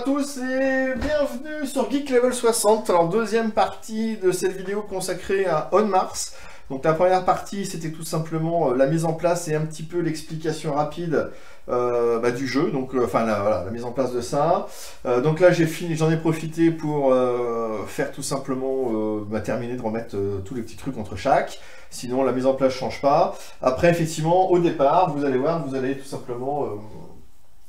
tous et bienvenue sur Geek Level 60. Alors deuxième partie de cette vidéo consacrée à On Mars. Donc la première partie c'était tout simplement la mise en place et un petit peu l'explication rapide du jeu. Donc voilà, la mise en place de ça. Donc là j'en ai profité pour faire tout simplement terminer de remettre tous les petits trucs entre chaque. Sinon la mise en place change pas. Après effectivement au départ vous allez voir, vous allez tout simplement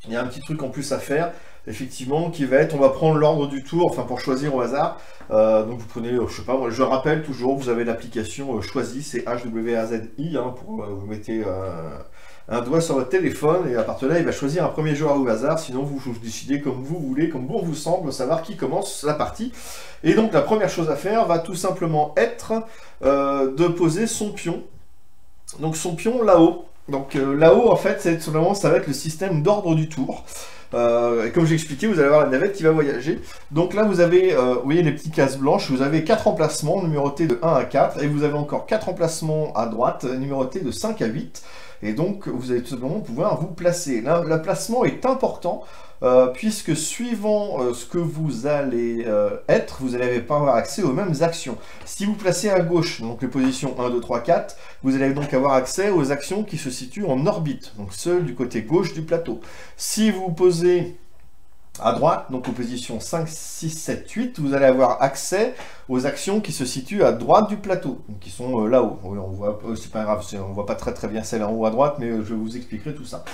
il y a un petit truc en plus à faire, effectivement, qui va être, on va prendre l'ordre du tour, enfin pour choisir au hasard. Donc vous prenez, je sais pas, moi, je rappelle toujours, vous avez l'application choisie, c'est HWAZI, hein, vous mettez un doigt sur votre téléphone, et à partir de là, il va choisir un premier joueur au hasard, sinon vous décidez comme vous voulez, comme bon vous semble, savoir qui commence la partie. Et donc la première chose à faire va tout simplement être de poser son pion. Donc son pion là-haut. Donc là-haut, en fait, ça va être le système d'ordre du tour. Et comme j'ai expliqué, vous allez avoir la navette qui va voyager. Donc là, vous avez, vous voyez les petites cases blanches, vous avez 4 emplacements numérotés de 1 à 4, et vous avez encore 4 emplacements à droite numérotés de 5 à 8. Et donc, vous allez tout simplement pouvoir vous placer. Là, le placement est important, puisque suivant ce que vous allez être, vous n'allez pas avoir accès aux mêmes actions. Si vous placez à gauche, donc les positions 1, 2, 3, 4, vous allez donc avoir accès aux actions qui se situent en orbite, donc celles du côté gauche du plateau. Si vous posez à droite, donc aux positions 5, 6, 7, 8, vous allez avoir accès aux actions qui se situent à droite du plateau, donc qui sont là-haut. Oui, on voit, c'est pas grave, on voit pas très bien celle en haut à droite, mais je vous expliquerai tout ça.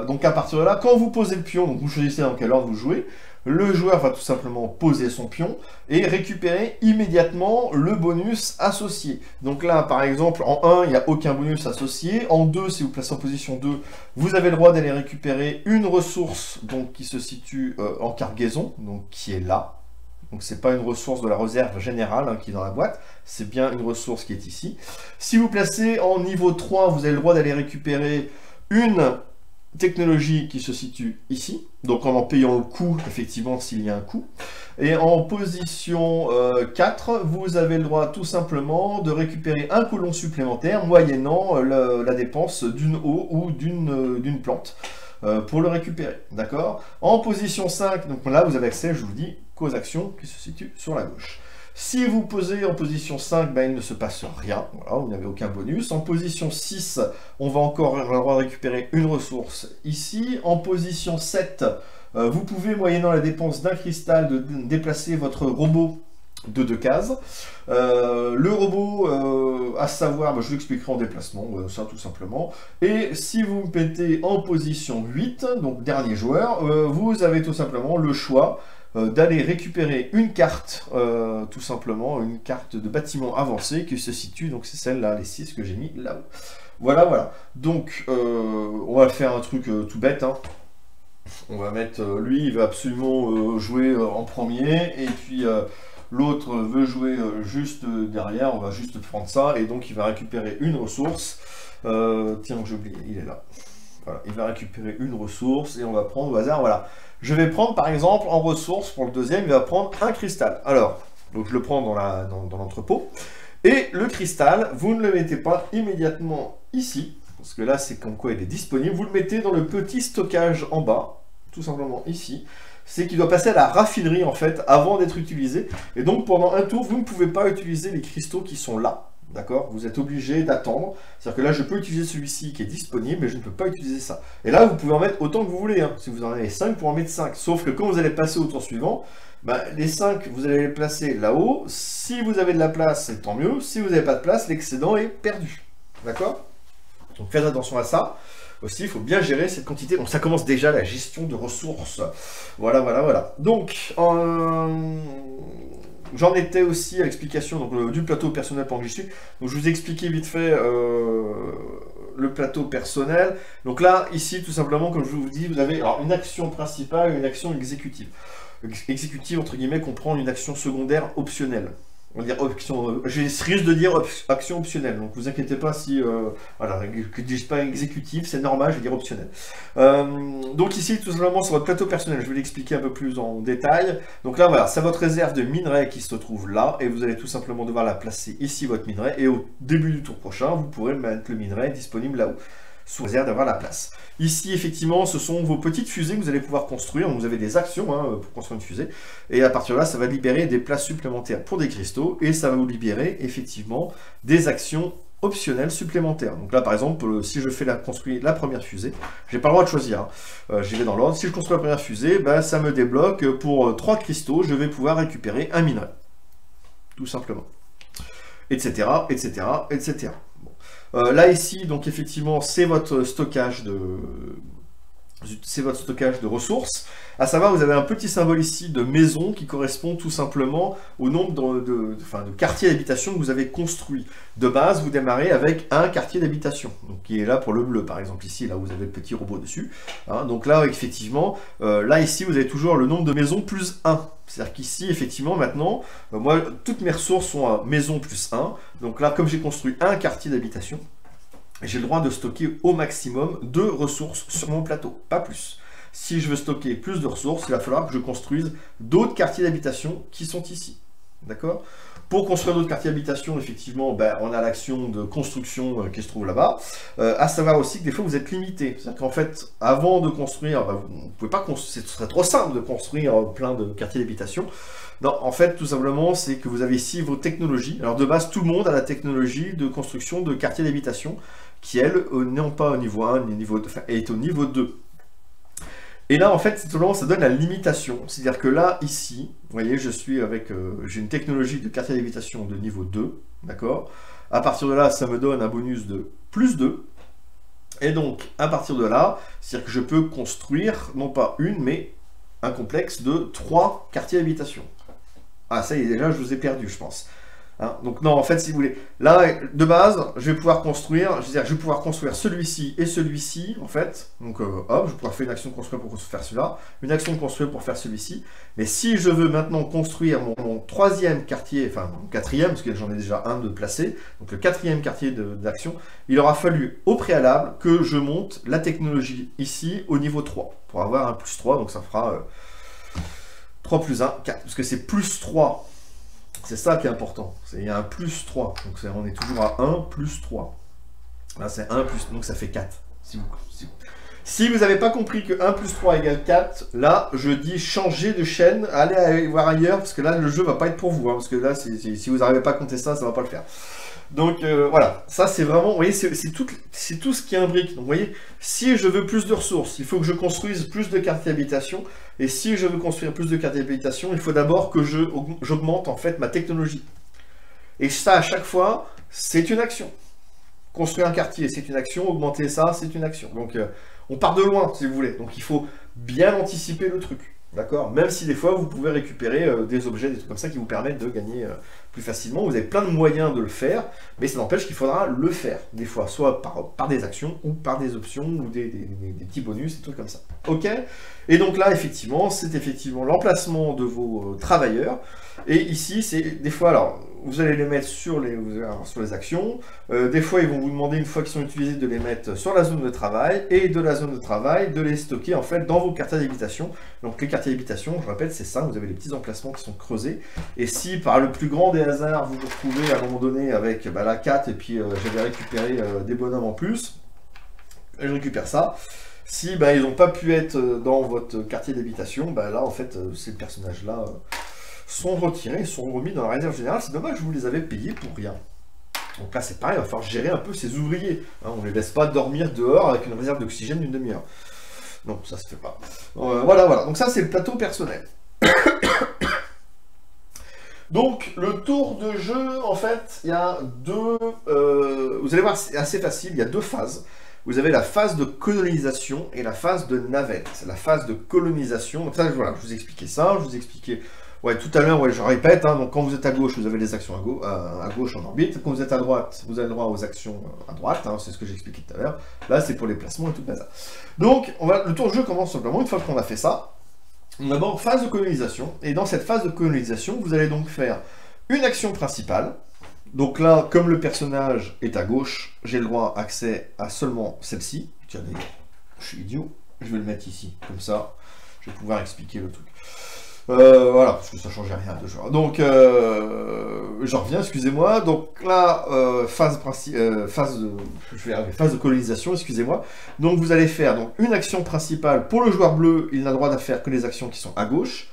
Donc à partir de là, quand vous posez le pion, donc vous choisissez dans quel ordre vous jouez, le joueur va tout simplement poser son pion et récupérer immédiatement le bonus associé. Donc là, par exemple, en 1, il n'y a aucun bonus associé. En 2, si vous placez en position 2, vous avez le droit d'aller récupérer une ressource donc, qui se situe en cargaison, donc qui est là. Donc c'est pas une ressource de la réserve générale hein, qui est dans la boîte, c'est bien une ressource qui est ici. Si vous placez en niveau 3, vous avez le droit d'aller récupérer une technologie qui se situe ici, donc en payant le coût, effectivement, s'il y a un coût. Et en position 4, vous avez le droit tout simplement de récupérer un colon supplémentaire, moyennant la dépense d'une eau ou d'une plante, pour le récupérer, d'accord? En position 5, donc là, vous avez accès, je vous dis, qu'aux actions qui se situent sur la gauche. Si vous posez en position 5, il ne se passe rien, voilà, vous n'avez aucun bonus. En position 6, on va encore avoir le droit de récupérer une ressource ici. En position 7, vous pouvez, moyennant la dépense d'un cristal, de déplacer votre robot de 2 cases. Le robot, à savoir, je vous l'expliquerai en déplacement, ça tout simplement. Et si vous me mettez en position 8, donc dernier joueur, vous avez tout simplement le choix d'aller récupérer une carte, tout simplement, une carte de bâtiment avancé qui se situe, donc c'est celle-là, les 6 que j'ai mis là-haut. Voilà, voilà. Donc, on va faire un truc tout bête, hein. On va mettre, lui, il va absolument jouer en premier, et puis l'autre veut jouer juste derrière, on va juste prendre ça, et donc il va récupérer une ressource. Tiens, j'ai oublié, il est là. Voilà, il va récupérer une ressource, et on va prendre au hasard, voilà. Je vais prendre par exemple en ressource pour le deuxième, il va prendre un cristal. Alors, donc je le prends dans l'entrepôt. Et le cristal, vous ne le mettez pas immédiatement ici, parce que là c'est comme quoi il est disponible. Vous le mettez dans le petit stockage en bas, tout simplement ici. C'est qu'il doit passer à la raffinerie en fait avant d'être utilisé. Et donc pendant un tour, vous ne pouvez pas utiliser les cristaux qui sont là. D'accord? Vous êtes obligé d'attendre. C'est-à-dire que là, je peux utiliser celui-ci qui est disponible, mais je ne peux pas utiliser ça. Et là, vous pouvez en mettre autant que vous voulez. Hein. Si vous en avez 5, vous pouvez en mettre 5. Sauf que quand vous allez passer au tour suivant, les 5, vous allez les placer là-haut. Si vous avez de la place, c'est tant mieux. Si vous n'avez pas de place, l'excédent est perdu. D'accord? Donc faites attention à ça. Aussi, il faut bien gérer cette quantité. Donc ça commence déjà la gestion de ressources. Voilà, voilà, voilà. Donc, j'en étais aussi à l'explication du plateau personnel pendant que j'y suis. Donc je vous ai expliqué vite fait le plateau personnel. Donc là, ici, tout simplement, comme je vous dis, vous avez alors, une action principale et une action exécutive. Exécutive, entre guillemets, comprend une action secondaire optionnelle. On va dire option, je risque de dire action optionnelle, donc vous inquiétez pas si, voilà, que je dise pas exécutif, c'est normal, je vais dire optionnel. Donc ici, tout simplement, sur votre plateau personnel, je vais l'expliquer un peu plus en détail. Donc là, voilà, c'est votre réserve de minerai qui se trouve là, et vous allez tout simplement devoir la placer ici, votre minerai, et au début du tour prochain, vous pourrez mettre le minerai disponible là-haut. sous réserve d'avoir la place. Ici, effectivement, ce sont vos petites fusées que vous allez pouvoir construire. Vous avez des actions hein, pour construire une fusée. Et à partir de là, ça va libérer des places supplémentaires pour des cristaux. Et ça va vous libérer, effectivement, des actions optionnelles supplémentaires. Donc là, par exemple, si je fais construire la première fusée, j'ai pas le droit de choisir. Hein. J'y vais dans l'ordre. Si je construis la première fusée, bah, ça me débloque pour 3 cristaux. Je vais pouvoir récupérer un minerai. Tout simplement. Etc. etc. etc. Là ici, donc effectivement, c'est votre stockage de ressources. À savoir, vous avez un petit symbole ici de maison qui correspond tout simplement au nombre de quartiers d'habitation que vous avez construits. De base, vous démarrez avec un quartier d'habitation, donc qui est là pour le bleu, par exemple ici, là où vous avez le petit robot dessus. Hein, donc là, effectivement, là ici, vous avez toujours le nombre de maisons plus 1. C'est-à-dire qu'ici, effectivement, maintenant, moi, toutes mes ressources sont à maison plus 1. Donc là, comme j'ai construit un quartier d'habitation, j'ai le droit de stocker au maximum 2 ressources sur mon plateau, pas plus. Si je veux stocker plus de ressources, il va falloir que je construise d'autres quartiers d'habitation qui sont ici. D'accord ? Pour construire d'autres quartiers d'habitation, effectivement, ben, on a l'action de construction qui se trouve là-bas. À savoir aussi que des fois, vous êtes limité. C'est-à-dire qu'en fait, avant de construire, ben, vous ne pouvez pas construire, ce serait trop simple de construire plein de quartiers d'habitation. Non, en fait, tout simplement, c'est que vous avez ici vos technologies. Alors, de base, tout le monde a la technologie de construction de quartiers d'habitation qui, elle, n'est pas au niveau 1, ni au niveau 2, enfin, est au niveau 2. Et là, en fait, ça donne la limitation. C'est-à-dire que là, ici, vous voyez, je suis avec, j'ai une technologie de quartier d'habitation de niveau 2, d'accord ? À partir de là, ça me donne un bonus de plus 2. Et donc, à partir de là, c'est-à-dire que je peux construire, non pas une, mais un complexe de 3 quartiers d'habitation. Ah, ça y est, déjà, je vous ai perdu, je pense. Hein, donc non, en fait, si vous voulez, là, de base, je vais pouvoir construire, je vais pouvoir construire celui-ci et celui-ci, en fait. Donc, hop, je vais pouvoir faire une action de construire pour faire celui-là, une action de construire pour faire celui-ci. Mais si je veux maintenant construire mon 3e quartier, enfin mon 4e, parce que j'en ai déjà un de placé, donc le 4e quartier d'action, il aura fallu au préalable que je monte la technologie ici au niveau 3, pour avoir un plus 3, donc ça fera 3 plus 1, 4, parce que c'est plus 3. C'est ça qui est important, il y a un plus 3, donc on est toujours à 1 plus 3. Là c'est 1 plus, donc ça fait 4. Si vous n'avez pas compris que 1 plus 3 égale 4, là je dis changer de chaîne, allez voir ailleurs, parce que là le jeu va pas être pour vous, hein, parce que là si vous n'arrivez pas à compter ça, ça va pas le faire. Donc voilà, ça c'est vraiment, vous voyez, c'est tout ce qui imbrique. Donc vous voyez, si je veux plus de ressources, il faut que je construise plus de quartiers d'habitation. Et si je veux construire plus de quartiers d'habitation, il faut d'abord que j'augmente en fait ma technologie. Et ça, à chaque fois, c'est une action. Construire un quartier, c'est une action. Augmenter ça, c'est une action. Donc on part de loin, si vous voulez. Donc il faut bien anticiper le truc. D'accord ? Même si des fois, vous pouvez récupérer des objets, des trucs comme ça qui vous permettent de gagner plus facilement. Vous avez plein de moyens de le faire, mais ça n'empêche qu'il faudra le faire. Des fois, soit par des actions, ou par des options, ou des petits bonus, des trucs comme ça. Ok ? Et donc là, effectivement, c'est effectivement l'emplacement de vos travailleurs. Et ici, c'est des fois, alors, vous allez les mettre sur les actions. Des fois, ils vont vous demander, une fois qu'ils sont utilisés, de les mettre sur la zone de travail. Et de la zone de travail, de les stocker, en fait, dans vos quartiers d'habitation. Donc, les quartiers d'habitation, je répète, c'est ça. Vous avez les petits emplacements qui sont creusés. Et si, par le plus grand des hasards, vous vous retrouvez à un moment donné avec la 4, et puis j'avais récupéré des bonhommes en plus, et je récupère ça. Si ils n'ont pas pu être dans votre quartier d'habitation, là, en fait, ces personnages-là sont retirés, sont remis dans la réserve générale. C'est dommage, vous les avez payés pour rien. Donc là, c'est pareil, il va falloir gérer un peu ces ouvriers. Hein, on ne les laisse pas dormir dehors avec une réserve d'oxygène d'une demi-heure. Non, ça se fait pas. Voilà. Donc ça, c'est le plateau personnel. Donc, le tour de jeu, en fait, il y a deux... vous allez voir, c'est assez facile, il y a 2 phases. Vous avez la phase de colonisation et la phase de navette. C'est la phase de colonisation. Donc ça, voilà, je vous expliquais ça, je vous expliquais... Ouais, tout à l'heure, ouais, je répète, hein, donc quand vous êtes à gauche, vous avez les actions à gauche en orbite. Quand vous êtes à droite, vous avez le droit aux actions à droite, hein, c'est ce que j'ai expliqué tout à l'heure. Là, c'est pour les placements et tout ça. Donc, le tour de jeu commence simplement, une fois qu'on a fait ça, d'abord, phase de colonisation. Et dans cette phase de colonisation, vous allez donc faire une action principale. Donc là, comme le personnage est à gauche, j'ai le droit accès à seulement celle-ci. Tiens, d'ailleurs, je suis idiot, je vais le mettre ici, comme ça, je vais pouvoir expliquer le truc. Voilà, parce que ça changeait rien de joueur. Donc, j'en reviens, excusez-moi. Donc là, phase de colonisation, excusez-moi. Donc vous allez faire donc, une action principale. Pour le joueur bleu, il n'a le droit de faire que les actions qui sont à gauche.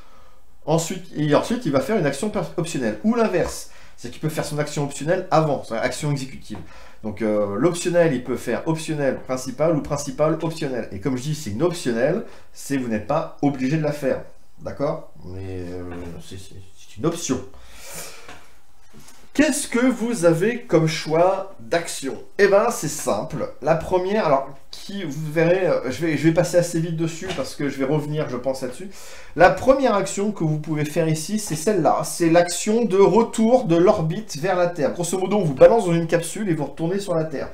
Ensuite, il va faire une action optionnelle. Ou l'inverse, c'est qu'il peut faire son action optionnelle avant, son action exécutive. Donc l'optionnel, il peut faire optionnel principal ou principal optionnel. Et comme je dis, c'est une optionnelle, c'est vous n'êtes pas obligé de la faire. D'accord? Mais c'est une option. Qu'est-ce que vous avez comme choix d'action? Eh bien, c'est simple. La première, alors, vous verrez, je vais passer assez vite dessus parce que je vais revenir, je pense, là-dessus. La première action que vous pouvez faire ici, c'est celle-là. C'est l'action de retour de l'orbite vers la Terre. Grosso modo, on vous balance dans une capsule et vous retournez sur la Terre.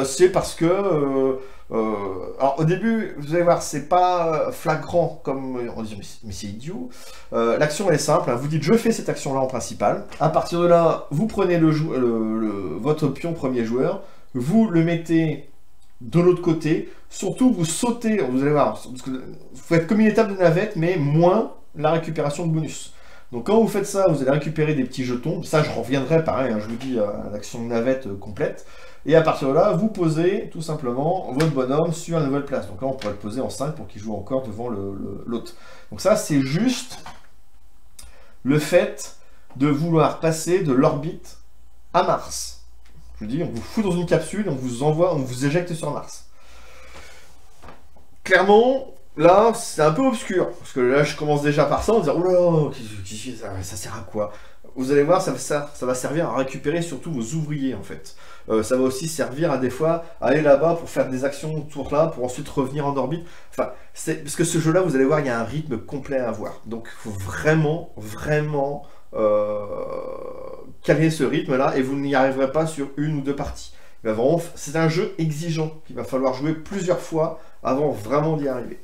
C'est parce que... alors au début, vous allez voir, c'est pas flagrant comme on dit, mais c'est idiot. L'action elle est simple, hein, vous dites je fais cette action là en principal. À partir de là, vous prenez votre pion premier joueur, vous le mettez de l'autre côté. Surtout vous sautez, vous allez voir, parce que vous faites comme une étape de navette, mais moins la récupération de bonus. Donc quand vous faites ça, vous allez récupérer des petits jetons. Ça, je reviendrai pareil, hein, je vous dis l'action de navette complète. Et à partir de là, vous posez tout simplement votre bonhomme sur une nouvelle place. Donc là, on pourrait le poser en 5 pour qu'il joue encore devant l'autre. Donc ça, c'est juste le fait de vouloir passer de l'orbite à Mars. Je vous dis, on vous fout dans une capsule, on vous envoie, on vous éjecte sur Mars. Clairement, là, c'est un peu obscur. Parce que là, je commence déjà par ça, en disant, oh là, ça sert à quoi? Vous allez voir, ça va servir à récupérer surtout vos ouvriers, en fait. Ça va aussi servir à des fois à aller là-bas pour faire des actions autour là, pour ensuite revenir en orbite. Enfin, parce que ce jeu-là, vous allez voir, il y a un rythme complet à avoir. Donc, il faut vraiment, vraiment caler ce rythme-là, et vous n'y arriverez pas sur une ou deux parties. C'est un jeu exigeant, qu'il va falloir jouer plusieurs fois avant vraiment d'y arriver.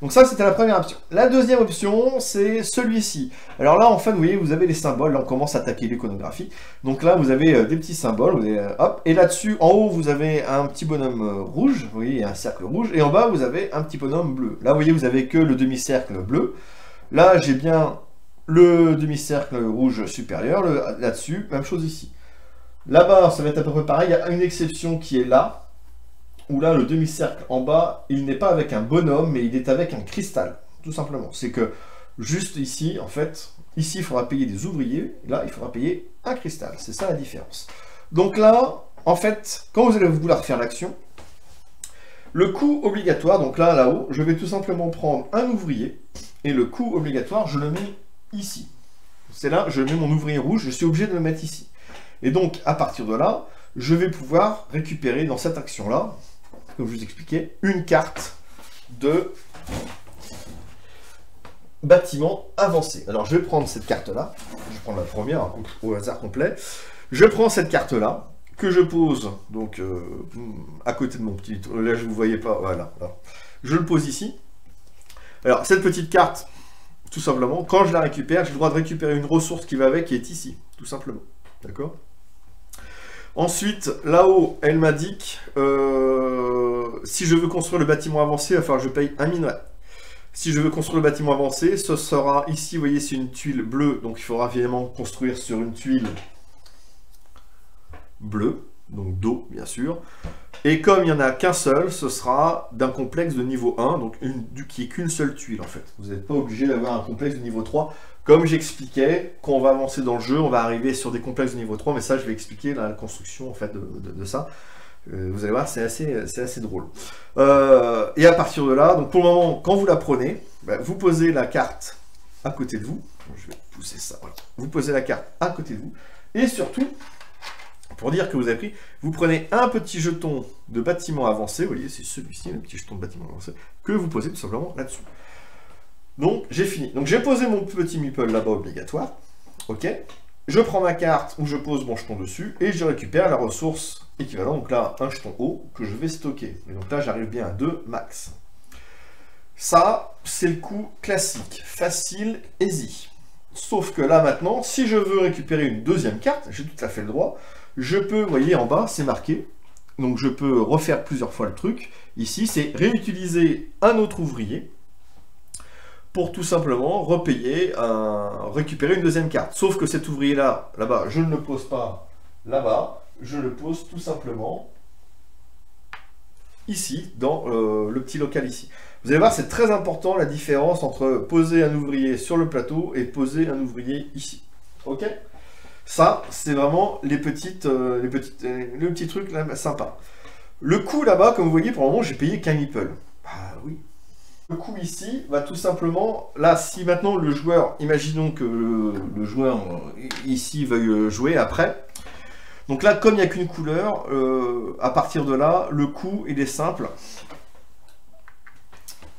Donc ça, c'était la première option. La deuxième option, c'est celui-ci. Alors là, en fait, vous voyez, vous avez les symboles. Là, on commence à attaquer l'iconographie. Donc là, vous avez des petits symboles. Vous avez, hop, et là-dessus, en haut, vous avez un petit bonhomme rouge. Vous voyez, il y a un cercle rouge. Et en bas, vous avez un petit bonhomme bleu. Là, vous voyez, vous avez que le demi-cercle bleu. Là, j'ai bien le demi-cercle rouge supérieur. Là-dessus, même chose ici. Là-bas, ça va être à peu près pareil. Il y a une exception qui est là. Où là, le demi-cercle en bas, il n'est pas avec un bonhomme, mais il est avec un cristal, tout simplement. C'est que, juste ici, en fait, ici, il faudra payer des ouvriers, là, il faudra payer un cristal. C'est ça la différence. Donc là, en fait, quand vous allez vouloir faire l'action, le coût obligatoire, donc là, là-haut, je vais tout simplement prendre un ouvrier, et le coût obligatoire, je le mets ici. C'est là, je mets mon ouvrier rouge, je suis obligé de le mettre ici. Et donc, à partir de là, je vais pouvoir récupérer dans cette action-là, comme je vous expliquais, une carte de bâtiment avancé. Alors je vais prendre cette carte-là, je vais prendre la première hein, au hasard complet. Je prends cette carte-là, que je pose donc à côté de mon petit... Là je ne vous voyais pas, voilà. Alors, je le pose ici. Alors cette petite carte, tout simplement, quand je la récupère, j'ai le droit de récupérer une ressource qui va avec, qui est ici, tout simplement. D'accord ? Ensuite, là-haut, elle m'indique si je veux construire le bâtiment avancé, il va falloir que je paye un minerai. Si je veux construire le bâtiment avancé, ce sera ici, vous voyez, c'est une tuile bleue, donc il faudra évidemment construire sur une tuile bleue, donc d'eau, bien sûr. Et comme il n'y en a qu'un seul, ce sera d'un complexe de niveau 1, donc qui est qu'une seule tuile, en fait. Vous n'êtes pas obligé d'avoir un complexe de niveau 3. Comme j'expliquais, quand on va avancer dans le jeu, on va arriver sur des complexes de niveau 3, mais ça, je vais expliquer la construction en fait, de ça. Vous allez voir, c'est assez drôle. Et à partir de là, donc pour le moment, quand vous la prenez, vous posez la carte à côté de vous. Je vais pousser ça, voilà. Vous posez la carte à côté de vous. Et surtout, pour dire que vous avez pris, vous prenez un petit jeton de bâtiment avancé, vous voyez, c'est celui-ci, le petit jeton de bâtiment avancé, que vous posez tout simplement là-dessus. Donc, j'ai fini. Donc, j'ai posé mon petit meeple là-bas obligatoire. Ok. Je prends ma carte où je pose mon jeton dessus et je récupère la ressource équivalente. Donc là, un jeton haut que je vais stocker. Et donc là, j'arrive bien à 2 max. Ça, c'est le coup classique. Facile, easy. Sauf que là, maintenant, si je veux récupérer une deuxième carte, j'ai tout à fait le droit. Je peux, vous voyez, en bas, c'est marqué. Donc, je peux refaire plusieurs fois le truc. Ici, c'est réutiliser un autre ouvrier pour tout simplement récupérer une deuxième carte. Sauf que cet ouvrier-là, là-bas, je ne le pose pas là-bas, je le pose tout simplement ici, dans le petit local ici. Vous allez voir, c'est très important la différence entre poser un ouvrier sur le plateau et poser un ouvrier ici. Ok? Ça, c'est vraiment le petit truc là, sympa. Le coût là-bas, comme vous voyez, pour le moment, j'ai payé qu'un meeple. Ah oui. Le coût ici va tout simplement, là, si maintenant le joueur, imaginons que le joueur ici veuille jouer après. Donc là, comme il n'y a qu'une couleur, à partir de là, le coût, il est simple.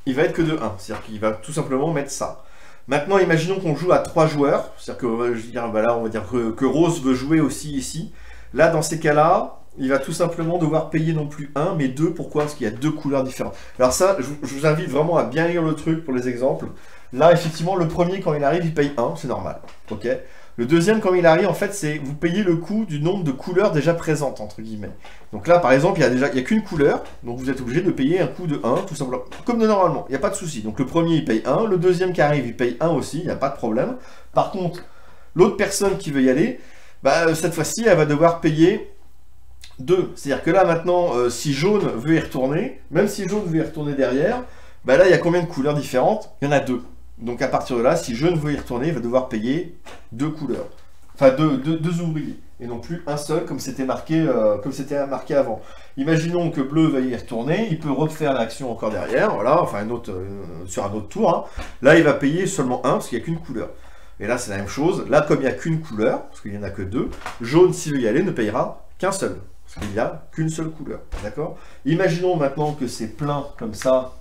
Il va être que de 1, c'est-à-dire qu'il va tout simplement mettre ça. Maintenant, imaginons qu'on joue à 3 joueurs, c'est-à-dire que, je veux dire, bah là, on va dire que Rose veut jouer aussi ici. Là, dans ces cas-là, il va tout simplement devoir payer non plus 1, mais 2. Pourquoi? Parce qu'il y a 2 couleurs différentes. Alors ça, je vous invite vraiment à bien lire le truc pour les exemples. Là, effectivement, le premier, quand il arrive, il paye 1, c'est normal. Ok. Le deuxième, quand il arrive, en fait, c'est vous payez le coût du nombre de couleurs déjà présentes, entre guillemets. Donc là, par exemple, il n'y a qu'une couleur, donc vous êtes obligé de payer un coût de 1, tout simplement. Comme de normalement, il n'y a pas de souci. Donc le premier, il paye 1, le deuxième qui arrive, il paye 1 aussi, il n'y a pas de problème. Par contre, l'autre personne qui veut y aller, bah, cette fois-ci, elle va devoir payer 2. C'est-à-dire que là, maintenant, si jaune veut y retourner, même si jaune veut y retourner derrière, bah là, il y a combien de couleurs différentes? Il y en a 2. Donc à partir de là, si jaune veut y retourner, il va devoir payer 2 couleurs. Enfin, deux ouvriers. Et non plus un seul, comme c'était marqué avant. Imaginons que bleu va y retourner, il peut refaire l'action encore derrière, voilà, enfin sur un autre tour. Hein. Là, il va payer seulement 1, parce qu'il n'y a qu'une couleur. Et là, c'est la même chose. Là, comme il n'y a qu'une couleur, parce qu'il n'y en a que 2, jaune, s'il veut y aller, ne payera qu'un seul. Parce qu'il n'y a qu'une seule couleur. D'accord? Imaginons maintenant que c'est plein comme ça.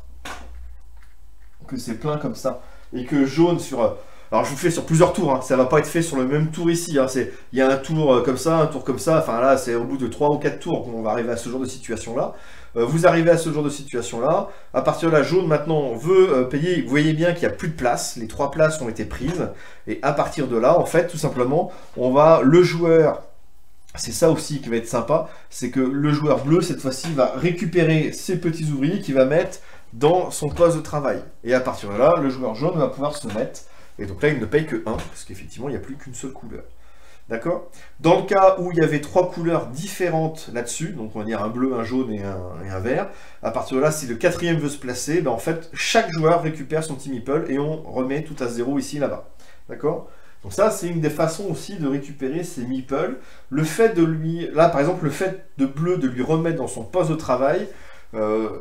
Et que jaune sur... Alors je vous fais sur plusieurs tours, hein. Ça ne va pas être fait sur le même tour ici. Hein. Il y a un tour comme ça, un tour comme ça. Enfin là, c'est au bout de 3 ou 4 tours qu'on va arriver à ce genre de situation-là. Vous arrivez à ce genre de situation-là. À partir de là, jaune maintenant veut payer. Vous voyez bien qu'il n'y a plus de place. Les 3 places ont été prises. Et à partir de là, en fait, tout simplement, le joueur... C'est ça aussi qui va être sympa. C'est que le joueur bleu, cette fois-ci, va récupérer ses petits ouvriers qu'il va mettre dans son poste de travail. Et à partir de là, le joueur jaune va pouvoir se mettre. Et donc là, il ne paye que 1, parce qu'effectivement, il n'y a plus qu'une seule couleur. D'accord? Dans le cas où il y avait 3 couleurs différentes là-dessus, donc on va dire un bleu, un jaune et un vert, à partir de là, si le 4e veut se placer, ben en fait, chaque joueur récupère son petit meeple et on remet tout à 0 ici, là-bas. D'accord? Donc ça, c'est une des façons aussi de récupérer ses meeples. Le fait de lui... Là, par exemple, le fait de bleu de lui remettre dans son poste de travail,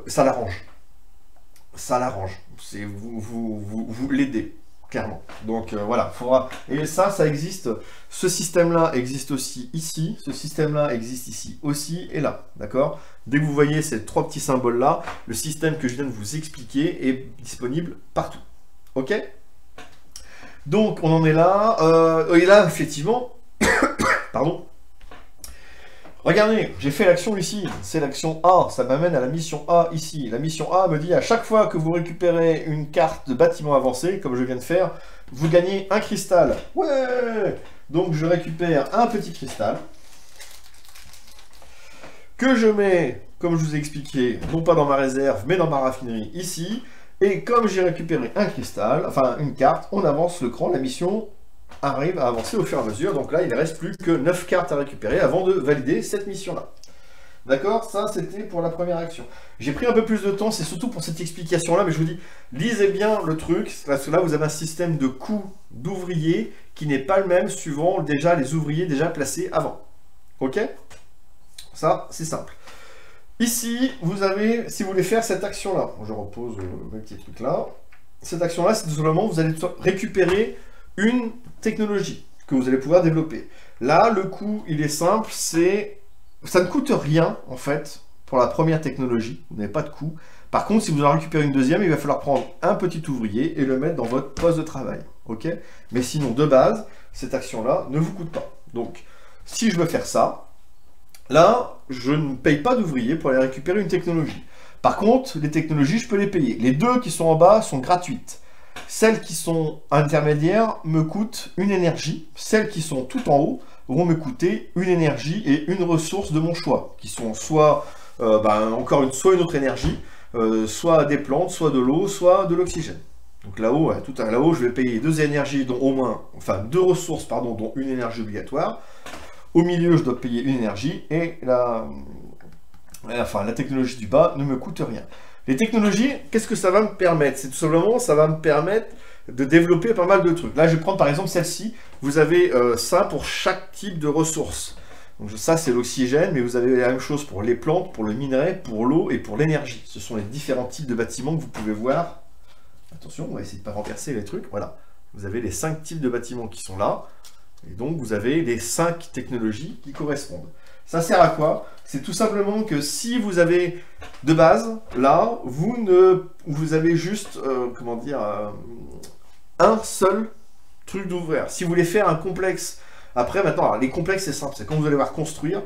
ça l'arrange. Ça l'arrange. Vous l'aidez, clairement. Donc voilà, faudra... Et ça existe. Ce système-là existe aussi ici. Ce système-là existe ici aussi et là. D'accord? Dès que vous voyez ces 3 petits symboles-là, le système que je viens de vous expliquer est disponible partout. Ok? Donc on en est là. Et là, effectivement... Pardon. Regardez, j'ai fait l'action ici, c'est l'action A, ça m'amène à la mission A ici. La mission A me dit à chaque fois que vous récupérez une carte de bâtiment avancé, comme je viens de faire, vous gagnez un cristal. Ouais! Donc je récupère un petit cristal, que je mets, comme je vous ai expliqué, non pas dans ma réserve, mais dans ma raffinerie ici. Et comme j'ai récupéré un cristal, enfin une carte, on avance le cran, la mission arrive à avancer au fur et à mesure. Donc là, il ne reste plus que 9 cartes à récupérer avant de valider cette mission-là. D'accord? Ça, c'était pour la première action. J'ai pris un peu plus de temps, c'est surtout pour cette explication-là, mais je vous dis, lisez bien le truc, parce que là, vous avez un système de coût d'ouvriers qui n'est pas le même suivant déjà les ouvriers déjà placés avant. Ok? Ça, c'est simple. Ici, vous avez, si vous voulez faire cette action-là, je repose mes petits trucs là, cette action-là, c'est tout simplement, vous allez récupérer une technologie que vous allez pouvoir développer. Là, le coût, il est simple, ça ne coûte rien, en fait, pour la première technologie, vous n'avez pas de coût. Par contre, si vous en récupérez une deuxième, il va falloir prendre un petit ouvrier et le mettre dans votre poste de travail, ok? Mais sinon, de base, cette action-là ne vous coûte pas. Donc, si je veux faire ça, là, je ne paye pas d'ouvrier pour aller récupérer une technologie. Par contre, les technologies, je peux les payer. Les 2 qui sont en bas sont gratuites. Celles qui sont intermédiaires me coûtent une énergie. Celles qui sont tout en haut vont me coûter une énergie et une ressource de mon choix, qui sont soit, soit une autre énergie, soit des plantes, soit de l'eau, soit de l'oxygène. Donc là-haut, tout à là-haut, je vais payer 2 énergies, dont au moins, enfin 2 ressources, pardon, dont une énergie obligatoire. Au milieu, je dois payer une énergie, et la technologie du bas ne me coûte rien. Les technologies, qu'est-ce que ça va me permettre? C'est tout simplement, ça va me permettre de développer pas mal de trucs. Là, je vais prendre par exemple celle-ci. Vous avez ça pour chaque type de ressource. Donc ça, c'est l'oxygène, mais vous avez la même chose pour les plantes, pour le minerai, pour l'eau et pour l'énergie. Ce sont les différents types de bâtiments que vous pouvez voir. Attention, on va essayer de ne pas renverser les trucs. Voilà. Vous avez les 5 types de bâtiments qui sont là. Et donc, vous avez les 5 technologies qui correspondent. Ça sert à quoi? C'est tout simplement que si vous avez de base, là, vous avez juste, comment dire, un seul truc d'ouvrir. Si vous voulez faire un complexe, après maintenant, alors, les complexes c'est simple, c'est quand vous allez voir construire,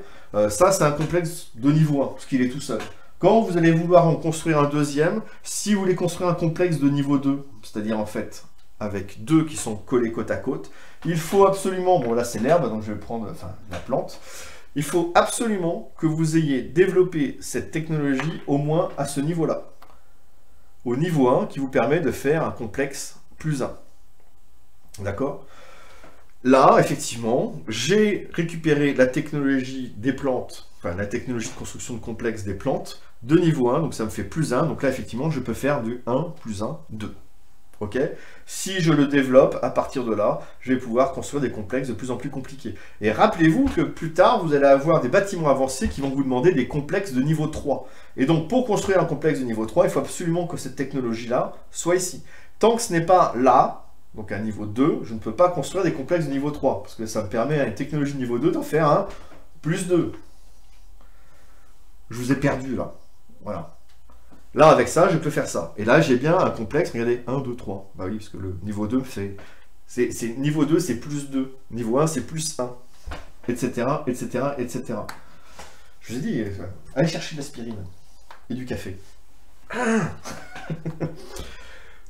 ça c'est un complexe de niveau 1, parce qu'il est tout seul. Quand vous allez vouloir en construire un deuxième, si vous voulez construire un complexe de niveau 2, c'est-à-dire en fait avec 2 qui sont collés côte à côte, il faut absolument, bon là c'est l'herbe, donc je vais prendre la plante, il faut absolument que vous ayez développé cette technologie au moins à ce niveau-là. Au niveau 1 qui vous permet de faire un complexe plus 1. D'accord? Là, effectivement, j'ai récupéré la technologie des plantes, enfin la technologie de construction de complexes des plantes de niveau 1, donc ça me fait plus 1. Donc là, effectivement, je peux faire du 1 plus 1, 2. Ok? Si je le développe, à partir de là, je vais pouvoir construire des complexes de plus en plus compliqués. Et rappelez-vous que plus tard, vous allez avoir des bâtiments avancés qui vont vous demander des complexes de niveau 3. Et donc, pour construire un complexe de niveau 3, il faut absolument que cette technologie-là soit ici. Tant que ce n'est pas là, donc à niveau 2, je ne peux pas construire des complexes de niveau 3, parce que ça me permet à une technologie de niveau 2 d'en faire un plus 2. Je vous ai perdu là. Voilà. Là, avec ça, je peux faire ça. Et là, j'ai bien un complexe, regardez, 1, 2, 3. Bah oui, parce que le niveau 2 fait... niveau 2, c'est plus 2. Niveau 1, c'est plus 1. Etc., etc., etc. Je vous ai dit, allez chercher de l'aspirine. Et du café.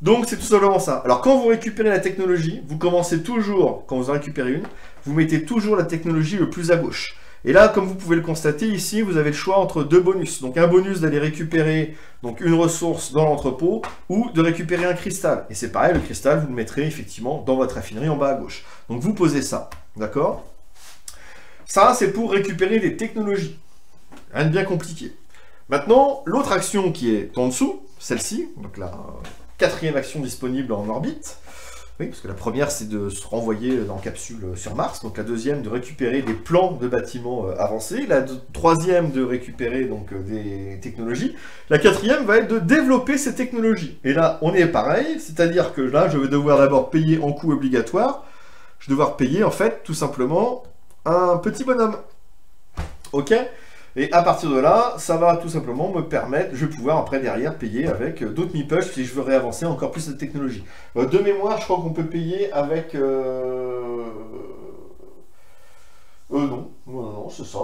Donc, c'est tout simplement ça. Alors, quand vous récupérez la technologie, vous commencez toujours, quand vous en récupérez une, vous mettez toujours la technologie le plus à gauche. Et là, comme vous pouvez le constater, ici, vous avez le choix entre 2 bonus. Donc, un bonus d'aller récupérer donc, une ressource dans l'entrepôt ou de récupérer un cristal. Et c'est pareil, le cristal, vous le mettrez effectivement dans votre raffinerie en bas à gauche. Donc, vous posez ça. D'accord? Ça, c'est pour récupérer les technologies. Rien de bien compliqué. Maintenant, l'autre action qui est en dessous, celle-ci, donc la 4e action disponible en orbite. Oui, parce que la première, c'est de se renvoyer en capsule sur Mars. Donc la deuxième, de récupérer des plans de bâtiments avancés. La troisième, de récupérer donc des technologies. La 4e va être de développer ces technologies. Et là, on est pareil, c'est-à-dire que là, je vais devoir d'abord payer en coût obligatoire. Je vais devoir payer, en fait, tout simplement, un petit bonhomme. Ok ? Et à partir de là, ça va tout simplement me permettre, je vais pouvoir après derrière payer avec d'autres meeples si je veux réavancer encore plus cette technologie. De mémoire, je crois qu'on peut payer avec... non, c'est ça.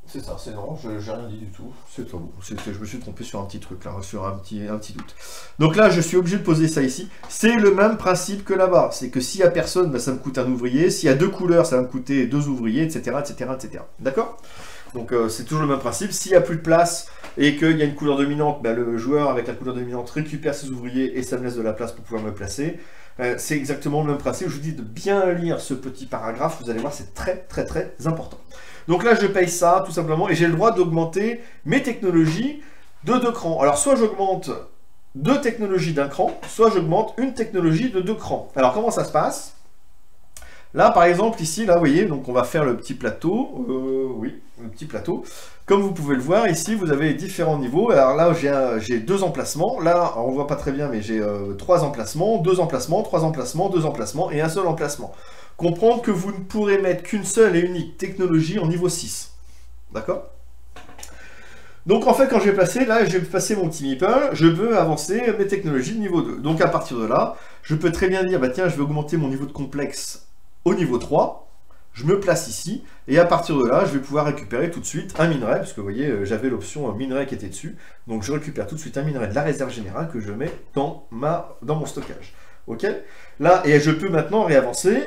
C'est ça, c'est non, j'ai rien dit du tout. C'est tout. Je me suis trompé sur un petit truc là, sur un petit doute. Donc là, je suis obligé de poser ça ici. C'est le même principe que là-bas. C'est que s'il n'y a personne, bah, ça me coûte un ouvrier. S'il y a 2 couleurs, ça va me coûter 2 ouvriers, etc. etc., etc. D'accord? Donc c'est toujours le même principe. S'il n'y a plus de place et qu'il y a une couleur dominante, bah, le joueur avec la couleur dominante récupère ses ouvriers et ça me laisse de la place pour pouvoir me placer. C'est exactement le même principe. Je vous dis de bien lire ce petit paragraphe. Vous allez voir, c'est très très très important. Donc là, je paye ça, tout simplement, et j'ai le droit d'augmenter mes technologies de 2 crans. Alors, soit j'augmente 2 technologies d'un cran, soit j'augmente une technologie de 2 crans. Alors, comment ça se passe? Là, par exemple, ici, là, vous voyez, donc on va faire le petit plateau. Oui, le petit plateau. Comme vous pouvez le voir, ici, vous avez différents niveaux. Alors là, j'ai 2 emplacements. Là, on ne voit pas très bien, mais j'ai 3 emplacements, 2 emplacements, 3 emplacements, 2 emplacements et un seul emplacement. Comprendre que vous ne pourrez mettre qu'une seule et unique technologie en niveau 6. D'accord? Donc en fait, quand je vais passer, là, je vais passer mon petit meeple, je veux avancer mes technologies de niveau 2. Donc à partir de là, je peux très bien dire, bah tiens, je vais augmenter mon niveau de complexe au niveau 3. Je me place ici, et à partir de là, je vais pouvoir récupérer tout de suite un minerai, parce que vous voyez, j'avais l'option minerai qui était dessus. Donc je récupère tout de suite un minerai de la réserve générale que je mets dans mon stockage. ok? Là, et je peux maintenant réavancer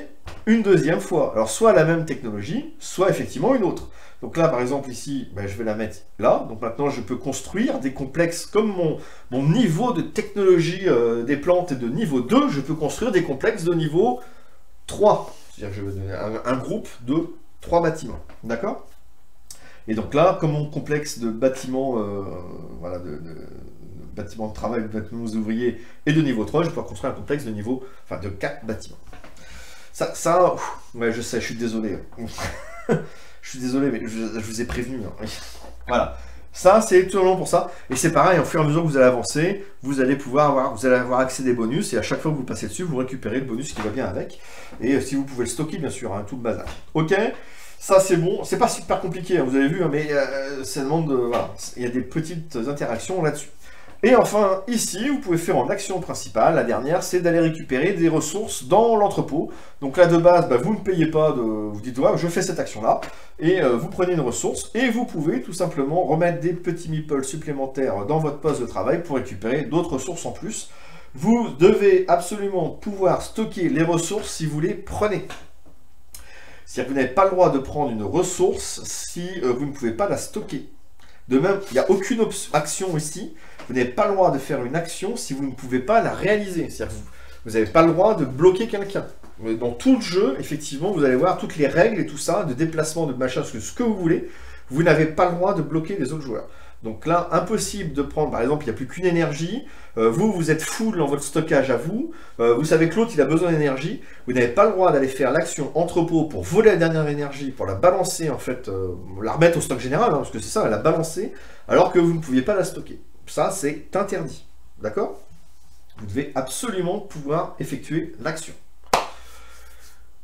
une deuxième fois. Alors, soit la même technologie, soit effectivement une autre. Donc là, par exemple, ici, ben, je vais la mettre là. Donc maintenant, je peux construire des complexes comme mon niveau de technologie des plantes est de niveau 2, je peux construire des complexes de niveau 3. C'est-à-dire que je vais donner un groupe de 3 bâtiments. D'accord? Et donc là, comme mon complexe de bâtiments, voilà, de bâtiments de travail, de bâtiments ouvriers est de niveau 3, je peux construire un complexe de niveau, enfin de 4 bâtiments. Ça ouais, je sais, je suis désolé. Je suis désolé, mais je vous ai prévenu. Hein. Voilà. Ça, c'est tout simplement pour ça. Et c'est pareil, au fur et à mesure que vous allez avancer, vous allez avoir accès à des bonus. Et à chaque fois que vous passez dessus, vous récupérez le bonus qui va bien avec. Et si vous pouvez le stocker, bien sûr, hein, tout le bazar. Ok, ça c'est bon. C'est pas super compliqué, hein, vous avez vu, hein, mais ça demande de... Voilà, il y a des petites interactions là-dessus. Et enfin, ici, vous pouvez faire en action principale, la dernière, c'est d'aller récupérer des ressources dans l'entrepôt. Donc là, de base, bah, vous ne payez pas, vous dites, ouais, je fais cette action-là, et vous prenez une ressource, et vous pouvez tout simplement remettre des petits meeples supplémentaires dans votre poste de travail pour récupérer d'autres ressources en plus. Vous devez absolument pouvoir stocker les ressources si vous les prenez. C'est-à-dire que vous n'avez pas le droit de prendre une ressource si vous ne pouvez pas la stocker. De même, il n'y a aucune action ici. Vous n'avez pas le droit de faire une action si vous ne pouvez pas la réaliser. C'est-à-dire que vous n'avez pas le droit de bloquer quelqu'un. Dans tout le jeu, effectivement, vous allez voir toutes les règles et tout ça, de déplacement, de machin, ce que vous voulez. Vous n'avez pas le droit de bloquer les autres joueurs. Donc là, impossible de prendre, par exemple, il n'y a plus qu'une énergie. Vous êtes full dans votre stockage à vous. Vous savez que l'autre, il a besoin d'énergie. Vous n'avez pas le droit d'aller faire l'action entrepôt pour voler la dernière énergie, pour la balancer, en fait, la remettre au stock général, hein, parce que c'est ça, la balancer, alors que vous ne pouviez pas la stocker. Ça, c'est interdit. D'accord? Vous devez absolument pouvoir effectuer l'action.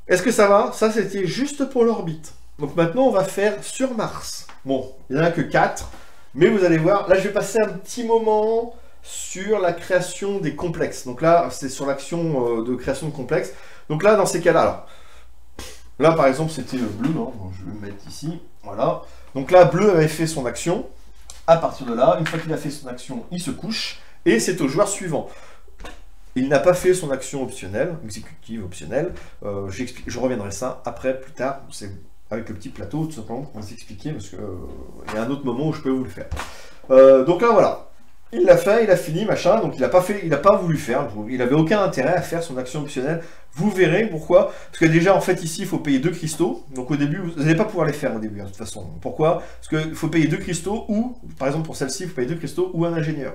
Est-ce que ça va? Ça, c'était juste pour l'orbite. Donc maintenant, on va faire sur Mars. Bon, il n'y en a que 4. Mais vous allez voir, là je vais passer un petit moment sur la création des complexes. Donc là, c'est sur l'action de création de complexes. Donc là, dans ces cas-là, alors, là par exemple, c'était le bleu, non? Donc, je vais le mettre ici, voilà. Donc là, bleu avait fait son action. À partir de là, une fois qu'il a fait son action, il se couche. Et c'est au joueur suivant. Il n'a pas fait son action optionnelle, exécutive optionnelle. Je reviendrai ça après, plus tard. C'est avec le petit plateau, tout simplement, pour vous expliquer, parce qu'il y a un autre moment où je peux vous le faire. Donc là, voilà. Il l'a fait, il a fini, machin, donc il n'a pas voulu faire, il n'avait aucun intérêt à faire son action optionnelle. Vous verrez pourquoi. Parce que déjà, en fait, ici, il faut payer 2 cristaux. Donc au début, vous n'allez pas pouvoir les faire au début, hein, de toute façon. Pourquoi? Parce qu'il faut payer 2 cristaux, ou, par exemple, pour celle-ci, il faut payer 2 cristaux ou un ingénieur.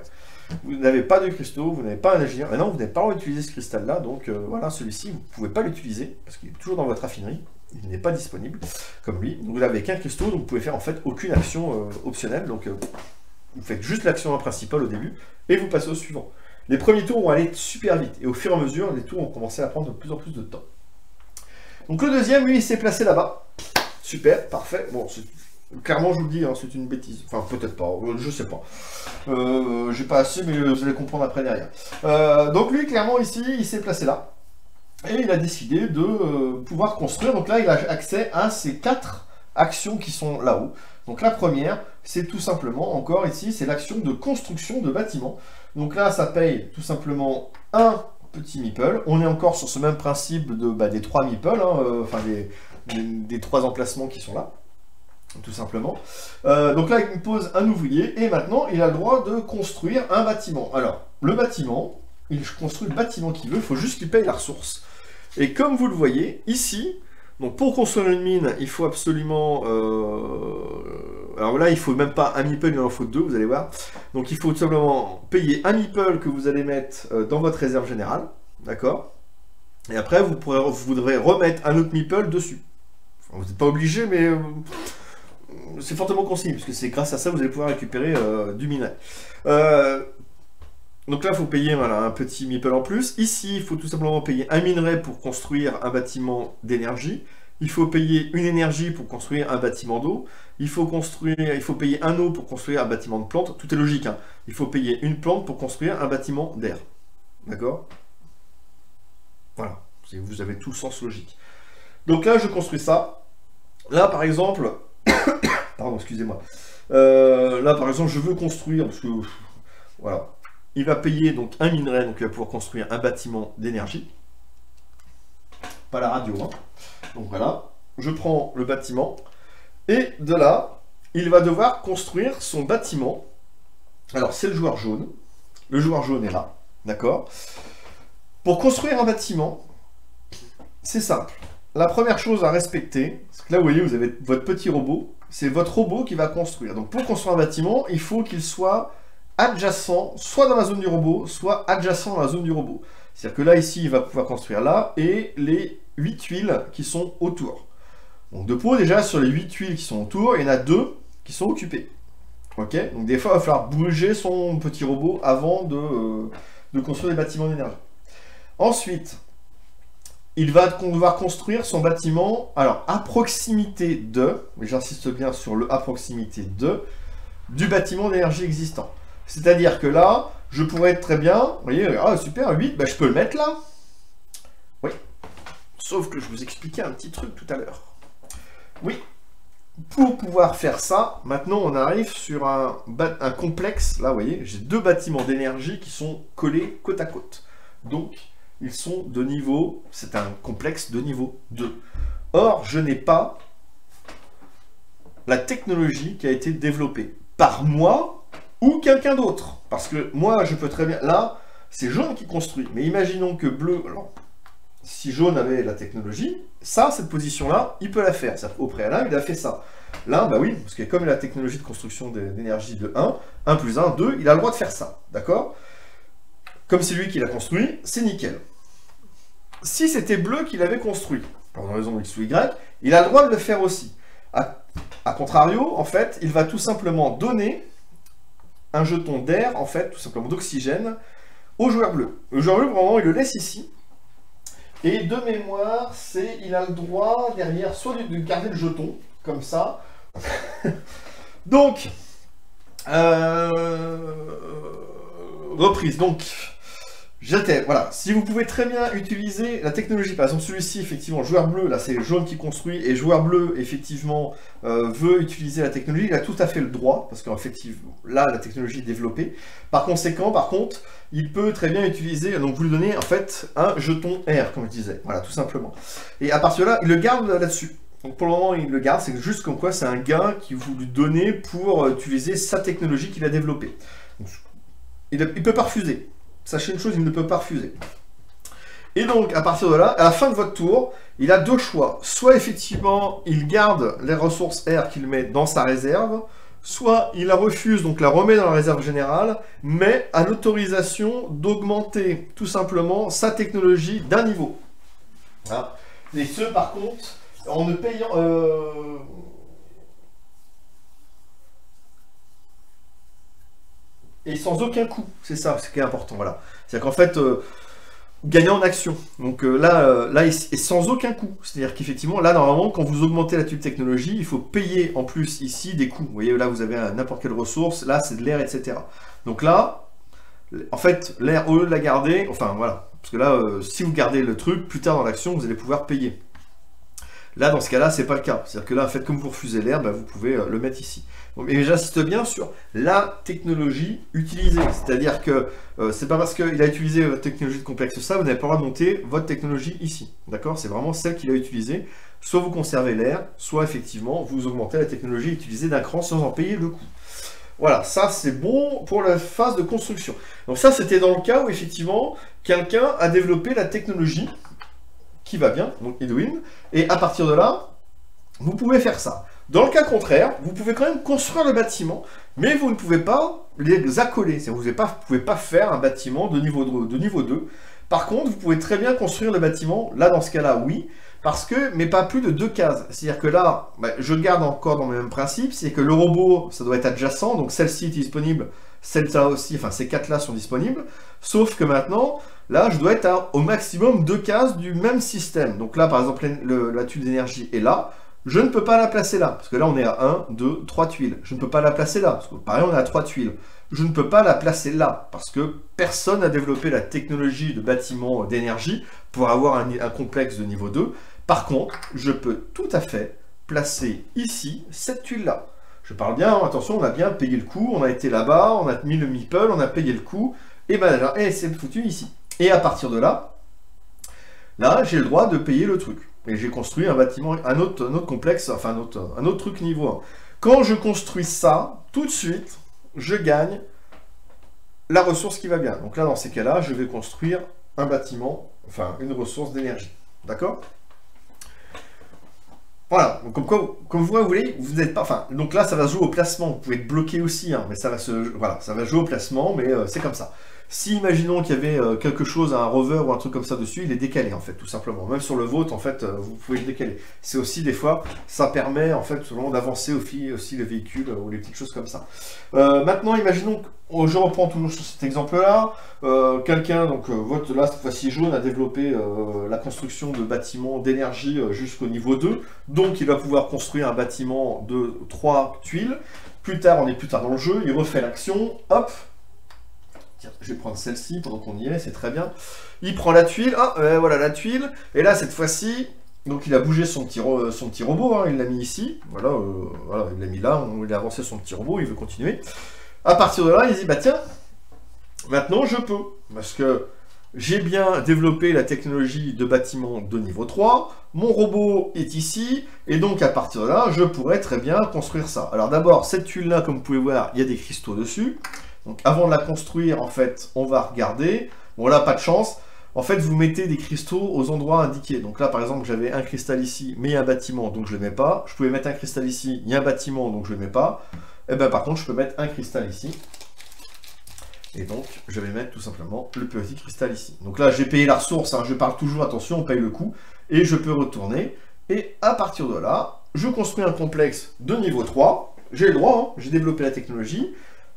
Vous n'avez pas de cristaux, vous n'avez pas un ingénieur. Maintenant, vous n'avez pas le droit d'utiliser ce cristal-là, donc voilà, celui-ci, vous ne pouvez pas l'utiliser, parce qu'il est toujours dans votre raffinerie. Il n'est pas disponible, comme lui. Donc vous n'avez qu'un cristaux, donc vous pouvez faire en fait aucune action optionnelle. Donc vous faites juste l'action principale au début, et vous passez au suivant. Les premiers tours vont aller super vite, et au fur et à mesure, les tours ont commencé à prendre de plus en plus de temps. Donc le deuxième, lui, il s'est placé là-bas. Super, parfait. Bon, clairement, je vous le dis, hein, c'est une bêtise. Enfin, peut-être pas, je sais pas. J'ai pas assez, mais vous allez comprendre après derrière. Donc lui, clairement, ici, il s'est placé là. Et il a décidé de pouvoir construire. Donc là, il a accès à ces 4 actions qui sont là-haut. Donc la première, c'est tout simplement, encore ici, c'est l'action de construction de bâtiments. Donc là, ça paye tout simplement un petit meeple. On est encore sur ce même principe des 3 meeples, hein, enfin des 3 emplacements qui sont là, tout simplement. Donc là, il me pose un ouvrier, et maintenant, il a le droit de construire un bâtiment. Alors, le bâtiment, il construit le bâtiment qu'il veut, il faut juste qu'il paye la ressource. Et comme vous le voyez, ici, donc pour construire une mine, il faut absolument... alors là, il faut même pas un meeple, il en faut 2, vous allez voir. Donc il faut tout simplement payer un meeple que vous allez mettre dans votre réserve générale, d'accord? Et après, vous devrez remettre un autre meeple dessus. Enfin, vous n'êtes pas obligé, mais c'est fortement conseillé, parce que c'est grâce à ça que vous allez pouvoir récupérer du minerai. Donc là, il faut payer voilà, un petit meeple en plus. Ici, il faut tout simplement payer un minerai pour construire un bâtiment d'énergie. Il faut payer une énergie pour construire un bâtiment d'eau. Il faut payer un eau pour construire un bâtiment de plantes. Tout est logique, hein. Il faut payer une plante pour construire un bâtiment d'air. D'accord? Voilà. Vous avez tout le sens logique. Donc là, je construis ça. Là, par exemple... Pardon, excusez-moi. Là, par exemple, je veux construire... Parce que... Voilà. il va payer donc un minerai, donc il va pouvoir construire un bâtiment d'énergie. Pas la radio, hein. Donc voilà, je prends le bâtiment, et de là, il va devoir construire son bâtiment. Alors c'est le joueur jaune est là, d'accord? Pour construire un bâtiment, c'est simple. La première chose à respecter, c'est que là vous voyez, vous avez votre petit robot, c'est votre robot qui va construire. Donc pour construire un bâtiment, il faut qu'il soit adjacent, soit dans la zone du robot, soit adjacent dans la zone du robot. C'est-à-dire que là, ici, il va pouvoir construire là, et les 8 tuiles qui sont autour. Donc de pot, déjà, sur les 8 tuiles qui sont autour, il y en a 2 qui sont occupées. Ok? Donc des fois, il va falloir bouger son petit robot avant de construire des bâtiments d'énergie. Ensuite, il va devoir construire son bâtiment, alors, à proximité de, mais j'insiste bien sur le à proximité de, du bâtiment d'énergie existant. C'est-à-dire que là, je pourrais être très bien, vous voyez, ah super, 8, bah, je peux le mettre là. Oui. Sauf que je vous expliquais un petit truc tout à l'heure. Oui. Pour pouvoir faire ça, maintenant on arrive sur un complexe. Là, vous voyez, j'ai 2 bâtiments d'énergie qui sont collés côte à côte. Donc, ils sont de niveau, c'est un complexe de niveau 2. Or, je n'ai pas la technologie qui a été développée par moi ou quelqu'un d'autre. Parce que moi, je peux très bien... Là, c'est jaune qui construit. Mais imaginons que bleu... Alors, si jaune avait la technologie, ça, cette position-là, il peut la faire. Au préalable, il a fait ça. Là, bah oui, parce que comme il a la technologie de construction d'énergie de 1 plus 1, 2, il a le droit de faire ça. D'accord? Comme c'est lui qui l'a construit, c'est nickel. Si c'était bleu qui l'avait construit, pour une raison X ou Y, il a le droit de le faire aussi. A contrario, en fait, il va tout simplement donner un jeton d'air, en fait, tout simplement d'oxygène, au joueur bleu. Le joueur bleu, pour le moment, il le laisse ici. Et de mémoire, il a le droit, derrière, soit de garder le jeton, comme ça. Donc, reprise. Donc, voilà. Si vous pouvez très bien utiliser la technologie, par exemple celui-ci, effectivement, joueur bleu, là c'est jaune qui construit, et joueur bleu, effectivement, veut utiliser la technologie, il a tout à fait le droit, parce qu'effectivement, là, la technologie est développée. Par conséquent, par contre, il peut très bien utiliser, donc vous lui donnez, en fait, un jeton air, comme je disais, voilà, tout simplement. Et à partir de là, il le garde là-dessus. Donc pour le moment, il le garde, c'est juste comme quoi c'est un gain qu'il vous lui donnez pour utiliser sa technologie qu'il a développée. Donc, il ne peut pas refuser. Sachez une chose, il ne peut pas refuser. Et donc, à partir de là, à la fin de votre tour, il a 2 choix. Soit, effectivement, il garde les ressources air qu'il met dans sa réserve, soit il la refuse, donc la remet dans la réserve générale, mais à l'autorisation d'augmenter, tout simplement, sa technologie d'un niveau. Hein. Et ce, par contre, en ne payant... Et sans aucun coût, c'est ça, ce qui est important, voilà. C'est-à-dire qu'en fait, gagnant en action. Donc là, et sans aucun coût. C'est-à-dire qu'effectivement, là, normalement, quand vous augmentez la tube technologie, il faut payer en plus ici des coûts. Vous voyez, là, vous avez n'importe quelle ressource, là, c'est de l'air, etc. Donc là, en fait, l'air, au lieu de la garder, enfin, voilà. Parce que là, si vous gardez le truc, plus tard dans l'action, vous allez pouvoir payer. Là, dans ce cas-là, c'est pas le cas. C'est-à-dire que là, en fait, comme vous refusez l'air, bah, vous pouvez le mettre ici. Mais j'insiste bien sur la technologie utilisée. C'est-à-dire que c'est pas parce qu'il a utilisé votre technologie de complexe ça, vous n'avez pas le droit de monter votre technologie ici. D'accord? C'est vraiment celle qu'il a utilisée. Soit vous conservez l'air, soit effectivement vous augmentez la technologie utilisée d'un cran sans en payer le coût. Voilà, ça c'est bon pour la phase de construction. Donc ça c'était dans le cas où effectivement quelqu'un a développé la technologie qui va bien, donc Edwin, et à partir de là, vous pouvez faire ça. Dans le cas contraire, vous pouvez quand même construire le bâtiment, mais vous ne pouvez pas les accoler. Vous ne pouvez pas faire un bâtiment de niveau 2. Par contre, vous pouvez très bien construire le bâtiment, là dans ce cas-là, oui, mais pas plus de 2 cases. C'est-à-dire que là, bah, je garde encore dans le même principe, c'est que le robot, ça doit être adjacent, donc celle-ci est disponible, celle-là aussi, enfin ces 4-là sont disponibles, sauf que maintenant, là, je dois être au maximum 2 cases du même système. Donc là, par exemple, la tuile d'énergie est là, je ne peux pas la placer là, parce que là on est à 1, 2, 3 tuiles. Je ne peux pas la placer là, parce que pareil on est à 3 tuiles. Je ne peux pas la placer là, parce que personne n'a développé la technologie de bâtiment d'énergie pour avoir un complexe de niveau 2. Par contre, je peux tout à fait placer ici cette tuile-là. Je parle bien, attention, on a bien payé le coût, on a été là-bas, on a mis le meeple, on a payé le coût, et ben là, et c'est foutu ici. Et à partir de là, j'ai le droit de payer le truc. Et j'ai construit un bâtiment, un autre complexe, enfin un autre truc niveau 1. Quand je construis ça, tout de suite, je gagne la ressource qui va bien. Donc là, dans ces cas-là, je vais construire un bâtiment, enfin une ressource d'énergie. D'accord? Voilà, donc comme vous voulez, vous n'êtes pas... Enfin, donc là, ça va jouer au placement. Vous pouvez être bloqué aussi, hein, mais ça va voilà, ça va jouer au placement, mais c'est comme ça. Si, imaginons qu'il y avait quelque chose, un rover ou un truc comme ça dessus, il est décalé, en fait, tout simplement. Même sur le vôtre, en fait, vous pouvez le décaler. C'est aussi, des fois, ça permet, en fait, selon d'avancer aussi les véhicules ou les petites choses comme ça. Maintenant, imaginons que je reprends toujours cet exemple-là. Quelqu'un, donc, là, cette fois-ci jaune, a développé la construction de bâtiments d'énergie jusqu'au niveau 2. Donc, il va pouvoir construire un bâtiment de 3 tuiles. Plus tard, on est plus tard dans le jeu, il refait l'action, hop. Tiens, je vais prendre celle-ci pendant qu'on y est, c'est très bien. Il prend la tuile, voilà la tuile, et là cette fois-ci, donc il a bougé son petit robot, hein, il l'a mis ici, voilà, il l'a mis là, il a avancé son petit robot, il veut continuer. À partir de là, il dit, bah tiens, maintenant je peux, parce que j'ai bien développé la technologie de bâtiment de niveau 3, mon robot est ici, et donc à partir de là, je pourrais très bien construire ça. Alors d'abord, cette tuile-là, comme vous pouvez voir, il y a des cristaux dessus. Donc avant de la construire, en fait, on va regarder. Bon là, pas de chance. En fait, vous mettez des cristaux aux endroits indiqués. Donc là, par exemple, j'avais un cristal ici, mais il y a un bâtiment, donc je ne le mets pas. Je pouvais mettre un cristal ici, il y a un bâtiment, donc je ne le mets pas. Et bien par contre, je peux mettre un cristal ici. Et donc, je vais mettre tout simplement le petit cristal ici. Donc là, j'ai payé la ressource, hein, je parle toujours, attention, on paye le coût. Et je peux retourner. Et à partir de là, je construis un complexe de niveau 3. J'ai le droit, hein, j'ai développé la technologie.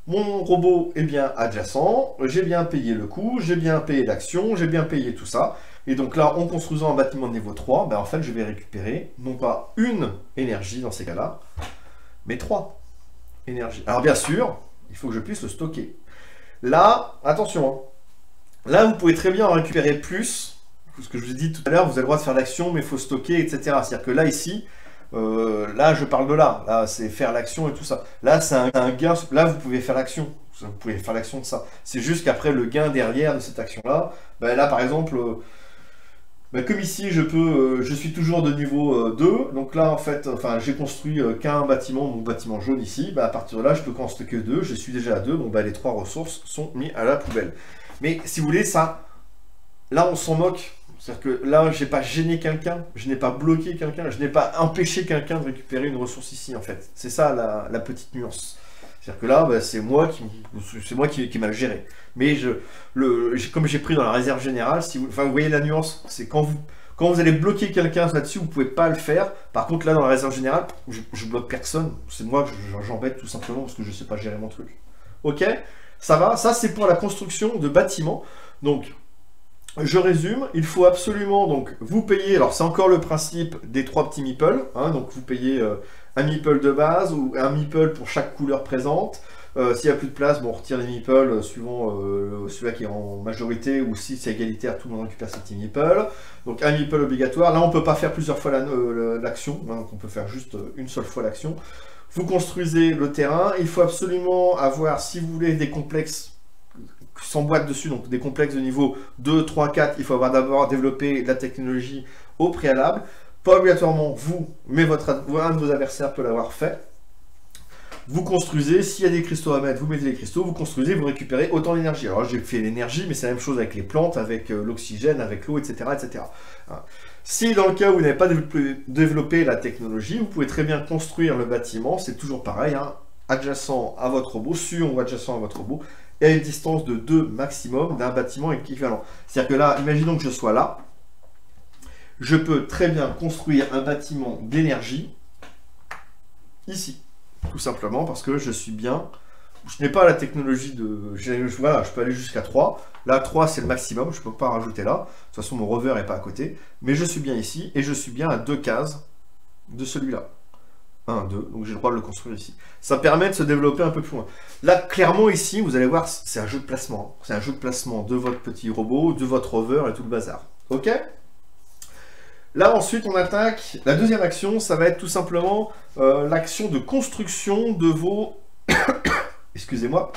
Mon robot est bien adjacent, j'ai bien payé le coût, j'ai bien payé l'action, j'ai bien payé tout ça. Et donc là, en construisant un bâtiment de niveau 3, ben en fait, je vais récupérer non pas une énergie dans ces cas-là, mais 3 énergies. Alors bien sûr, il faut que je puisse le stocker. Là, attention, hein, là, vous pouvez très bien en récupérer plus. Ce que je vous ai dit tout à l'heure, vous avez le droit de faire l'action, mais il faut stocker, etc. C'est-à-dire que là, ici... là, je parle de là c'est faire l'action et tout ça. Là, c'est un gain. Là, vous pouvez faire l'action. Vous pouvez faire l'action de ça. C'est juste qu'après, le gain derrière de cette action-là, ben là, par exemple, ben comme ici, je suis toujours de niveau 2. Donc là, en fait, enfin, j'ai construit qu'un bâtiment, mon bâtiment jaune ici. Ben, à partir de là, je peux qu'en stocker 2. Je suis déjà à 2. Bon, ben, les 3 ressources sont mises à la poubelle. Mais si vous voulez, ça, là, on s'en moque. C'est-à-dire que là, je n'ai pas gêné quelqu'un, je n'ai pas bloqué quelqu'un, je n'ai pas empêché quelqu'un de récupérer une ressource ici, en fait. C'est ça, la petite nuance. C'est-à-dire que là, bah, c'est moi qui m'a géré. Mais comme j'ai pris dans la réserve générale, enfin, vous voyez la nuance, c'est quand vous allez bloquer quelqu'un là-dessus, vous ne pouvez pas le faire. Par contre, là, dans la réserve générale, je bloque personne. C'est moi que j'embête tout simplement parce que je ne sais pas gérer mon truc. Ok? Ça va? Ça, c'est pour la construction de bâtiments. Donc... je résume, il faut absolument donc vous payer, alors c'est encore le principe des 3 petits meeples, hein, donc vous payez un meeple de base ou un meeple pour chaque couleur présente. S'il n'y a plus de place, bon, on retire les meeples suivant celui-là qui est en majorité, ou si c'est égalitaire, tout le monde récupère ses petits meeples. Donc un meeple obligatoire, là on ne peut pas faire plusieurs fois l'action, hein, donc on peut faire juste une seule fois l'action. Vous construisez le terrain, il faut absolument avoir, si vous voulez, des complexes s'emboîtent dessus, donc des complexes de niveau 2, 3, 4, il faut avoir d'abord développé la technologie au préalable. Pas obligatoirement vous, mais un de vos adversaires peut l'avoir fait. Vous construisez, s'il y a des cristaux à mettre, vous mettez les cristaux, vous construisez, vous récupérez autant d'énergie. Alors j'ai fait l'énergie, mais c'est la même chose avec les plantes, avec l'oxygène, avec l'eau, etc., etc. Si dans le cas où vous n'avez pas développé la technologie, vous pouvez très bien construire le bâtiment, c'est toujours pareil, hein, adjacent à votre robot, sur ou adjacent à votre robot, et à une distance de 2 maximum d'un bâtiment équivalent. C'est-à-dire que là, imaginons que je sois là, je peux très bien construire un bâtiment d'énergie ici, tout simplement parce que je suis bien, je n'ai pas la technologie de... Voilà, je peux aller jusqu'à 3, là 3 c'est le maximum, je ne peux pas rajouter là, de toute façon mon rover n'est pas à côté, mais je suis bien ici, et je suis bien à 2 cases de celui-là. 1, 2, donc j'ai le droit de le construire ici. Ça permet de se développer un peu plus loin. Là, clairement ici, vous allez voir, c'est un jeu de placement. C'est un jeu de placement de votre petit robot, de votre rover et tout le bazar. Ok? Là, ensuite, on attaque. La deuxième action, ça va être tout simplement l'action de construction de vos... Excusez-moi.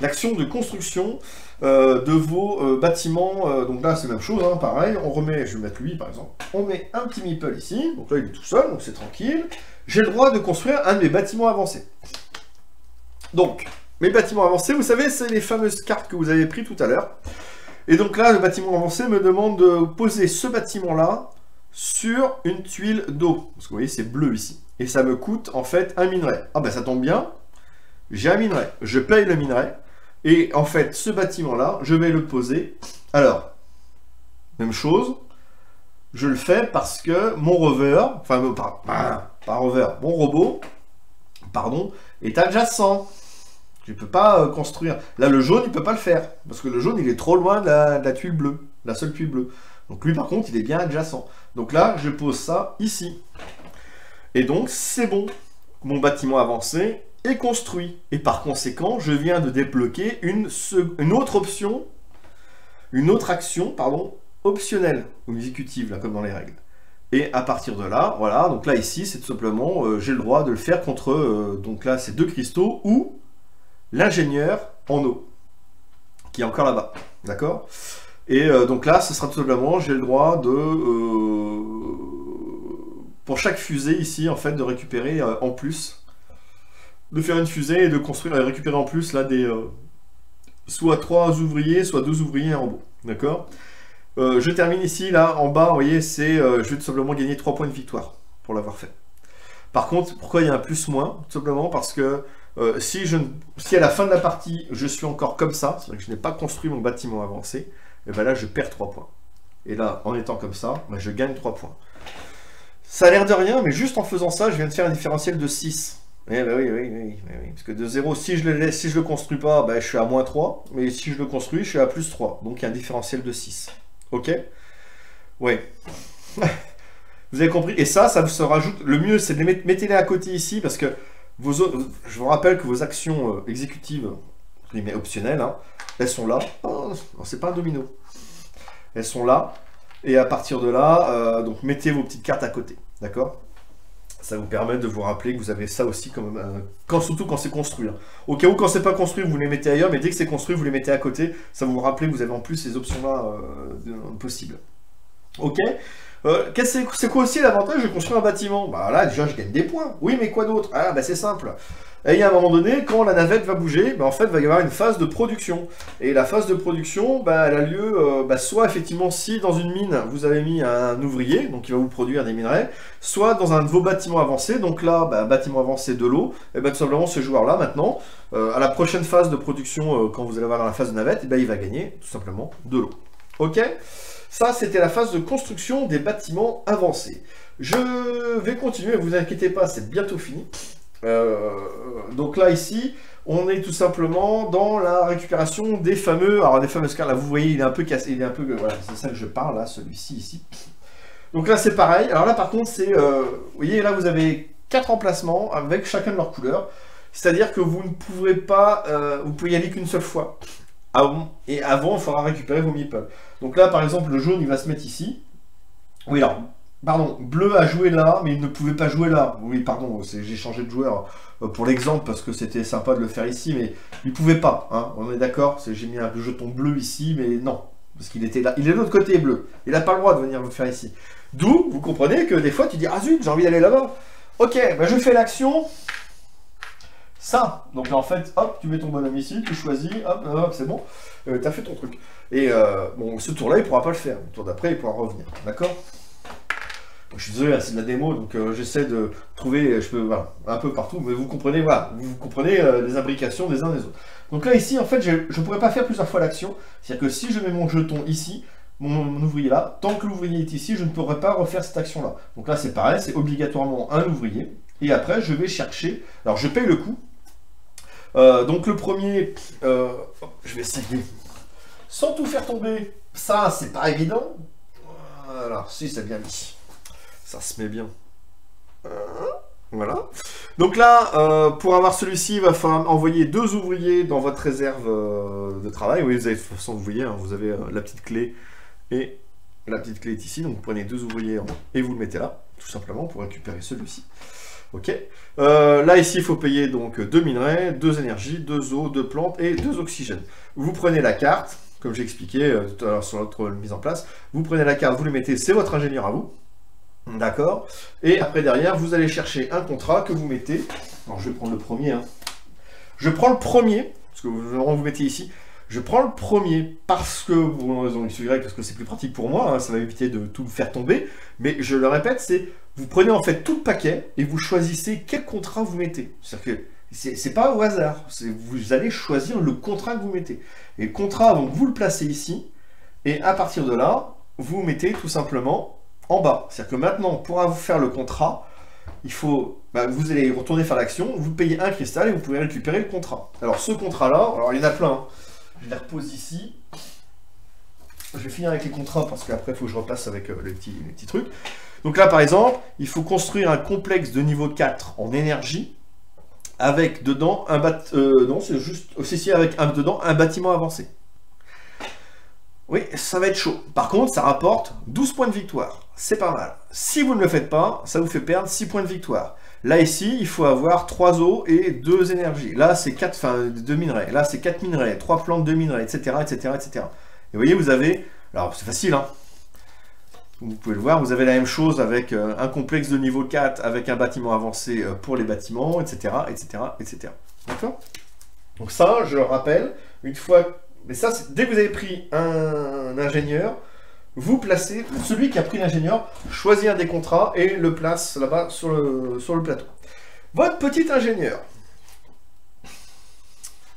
l'action de construction de vos bâtiments. Donc là, c'est la même chose, hein, pareil. On remet, je vais mettre lui par exemple. On met un petit meeple ici. Donc là, il est tout seul, donc c'est tranquille. J'ai le droit de construire un de mes bâtiments avancés. Donc, mes bâtiments avancés, vous savez, c'est les fameuses cartes que vous avez prises tout à l'heure. Et donc là, le bâtiment avancé me demande de poser ce bâtiment-là sur une tuile d'eau. Parce que vous voyez, c'est bleu ici. Et ça me coûte en fait un minerai. Ah ben ça tombe bien, j'ai un minerai. Je paye le minerai. Et en fait, ce bâtiment-là, je vais le poser. Alors, même chose, je le fais parce que mon rover, enfin, pas rover, mon robot, pardon, est adjacent. Je ne peux pas construire. Là, le jaune, il ne peut pas le faire. Parce que le jaune, il est trop loin de la tuile bleue. La seule tuile bleue. Donc lui, par contre, il est bien adjacent. Donc là, je pose ça ici. Et donc, c'est bon. Mon bâtiment avancé est construit. Et par conséquent, je viens de débloquer une autre option, une autre action, pardon, optionnelle ou exécutive, là, comme dans les règles. Et à partir de là, voilà, donc là, ici, c'est tout simplement, j'ai le droit de le faire contre, donc là, ces deux cristaux ou l'ingénieur en eau, qui est encore là-bas, d'accord? Et donc là, ce sera tout simplement, j'ai le droit de, pour chaque fusée ici, en fait, de récupérer en plus, de faire une fusée et de construire et récupérer en plus, là, des, soit 3 ouvriers, soit 2 ouvriers et un robot, d'accord? Je termine ici, là, en bas, vous voyez, c'est, je vais tout simplement gagner 3 points de victoire, pour l'avoir fait. Par contre, pourquoi il y a un plus-moins? Tout simplement parce que si à la fin de la partie, je suis encore comme ça, c'est-à-dire que je n'ai pas construit mon bâtiment avancé, et bien là, je perds 3 points. Et là, en étant comme ça, ben, je gagne 3 points. Ça a l'air de rien, mais juste en faisant ça, je viens de faire un différentiel de 6. Eh ben oui. Parce que de 0, si je le laisse, si je le construis pas, ben, je suis à moins 3, mais si je le construis, je suis à plus 3. Donc il y a un différentiel de 6. Ok? Ouais. Vous avez compris? Et ça se rajoute. Le mieux, c'est de mettez-les à côté ici, parce que je vous rappelle que vos actions exécutives, mais optionnelles, hein, elles sont là. Oh, c'est pas un domino. Elles sont là. Et à partir de là, donc mettez vos petites cartes à côté. D'accord? Ça vous permet de vous rappeler que vous avez ça aussi, surtout quand c'est construit. Hein. Au cas où, quand c'est pas construit, vous les mettez ailleurs, mais dès que c'est construit, vous les mettez à côté. Ça vous rappelle que vous avez en plus ces options-là possibles. Ok? C'est quoi aussi l'avantage de construire un bâtiment? Bah là, déjà, je gagne des points. Oui, mais quoi d'autre? Ah, bah c'est simple. Et il y a un moment donné, quand la navette va bouger, bah, en fait, il va y avoir une phase de production. Et la phase de production, bah, elle a lieu, soit effectivement, si dans une mine, vous avez mis un ouvrier, donc il va vous produire des minerais, soit dans un de vos bâtiments avancés, donc là, bah, bâtiment avancé de l'eau, et bah, tout simplement, ce joueur-là, maintenant, à la prochaine phase de production, quand vous allez avoir la phase de navette, et bah, il va gagner, tout simplement, de l'eau. Ok? Ça, c'était la phase de construction des bâtiments avancés. Je vais continuer, ne vous inquiétez pas, c'est bientôt fini. Donc là, ici, on est tout simplement dans la récupération des fameuses cartes. Là, vous voyez, il est un peu cassé, il est un peu... Voilà, c'est ça que je parle, là, celui-ci, ici. Donc là, c'est pareil. Alors là, par contre, c'est... vous voyez, là, vous avez 4 emplacements avec chacun de leurs couleurs. C'est-à-dire que vous ne pourrez pas... vous pouvez y aller qu'une seule fois. Et avant, il faudra récupérer vos meeples. Donc là, par exemple, le jaune, il va se mettre ici. Oui, alors, pardon, bleu a joué là, mais il ne pouvait pas jouer là. Oui, pardon, j'ai changé de joueur pour l'exemple, parce que c'était sympa de le faire ici, mais il ne pouvait pas, hein, on est d'accord. J'ai mis un jeton bleu ici, mais non, parce qu'il était là. Il est de l'autre côté bleu. Il n'a pas le droit de venir le faire ici. D'où, vous comprenez que des fois, tu dis, ah zut, j'ai envie d'aller là-bas. Ok, bah je fais l'action. Ça, donc là en fait, hop, tu mets ton bonhomme ici, tu choisis, hop, c'est bon, t'as fait ton truc. Et bon, ce tour-là, il pourra pas le faire. Le tour d'après, il pourra revenir, d'accord? Je suis désolé, c'est de la démo, donc j'essaie de trouver, voilà, un peu partout, mais vous comprenez, voilà, vous comprenez les imbrications des uns des autres. Donc là, ici, en fait, je ne pourrais pas faire plusieurs fois l'action, c'est-à-dire que si je mets mon jeton ici, mon ouvrier là, tant que l'ouvrier est ici, je ne pourrais pas refaire cette action-là. Donc là, c'est pareil, c'est obligatoirement un ouvrier, et après, je vais chercher, alors je paye le coût. Donc le premier, je vais essayer, sans tout faire tomber, ça c'est pas évident, voilà, si c'est bien mis, ça se met bien, voilà. Donc là, pour avoir celui-ci, il va falloir envoyer 2 ouvriers dans votre réserve de travail. Oui, vous avez, de toute façon, vous voyez, hein, vous avez la petite clé, et la petite clé est ici, donc vous prenez 2 ouvriers et vous le mettez là, tout simplement, pour récupérer celui-ci. Ok. Là, ici, il faut payer donc 2 minerais, 2 énergies, 2 eau, 2 plantes et 2 oxygènes. Vous prenez la carte, comme j'ai expliqué tout à l'heure sur l'autre mise en place. Vous prenez la carte, vous le mettez, c'est votre ingénieur à vous. D'accord. Et après, derrière, vous allez chercher un contrat que vous mettez. Alors, je vais prendre le premier. Hein. Je prends le premier, parce que vous mettez ici. Je prends le premier parce que, pour une raison X ou Y, parce que c'est plus pratique pour moi, hein, ça va éviter de tout faire tomber. Mais je le répète, c'est, vous prenez en fait tout le paquet et vous choisissez quel contrat vous mettez. C'est-à-dire que c'est pas au hasard, vous allez choisir le contrat que vous mettez. Et le contrat, donc vous le placez ici, et à partir de là, vous mettez tout simplement en bas. C'est-à-dire que maintenant, pour vous faire le contrat, il faut, vous allez retourner faire l'action, vous payez un cristal et vous pouvez récupérer le contrat. Alors ce contrat-là, alors il y en a plein, hein. Je les repose ici. Je vais finir avec les contrats parce qu'après il faut que je repasse avec les petits trucs. Donc là par exemple, il faut construire un complexe de niveau 4 en énergie avec dedans un non, c'est juste aussi avec dedans un bâtiment avancé. Oui, ça va être chaud. Par contre, ça rapporte 12 points de victoire. C'est pas mal. Si vous ne le faites pas, ça vous fait perdre 6 points de victoire. Là, ici, il faut avoir 3 eaux et 2 énergies. Là, c'est 4, enfin, 2 minerais. Là, c'est 4 minerais, 3 plantes, 2 minerais, etc., etc., etc. Et vous voyez, vous avez... Alors, c'est facile, hein. Vous pouvez le voir, vous avez la même chose avec un complexe de niveau 4, avec un bâtiment avancé pour les bâtiments, etc., etc., etc. D'accord? Donc ça, je le rappelle, une fois... Mais ça, dès que vous avez pris un ingénieur, vous placez, celui qui a pris l'ingénieur, choisit un des contrats et le place là-bas sur le plateau. Votre petit ingénieur.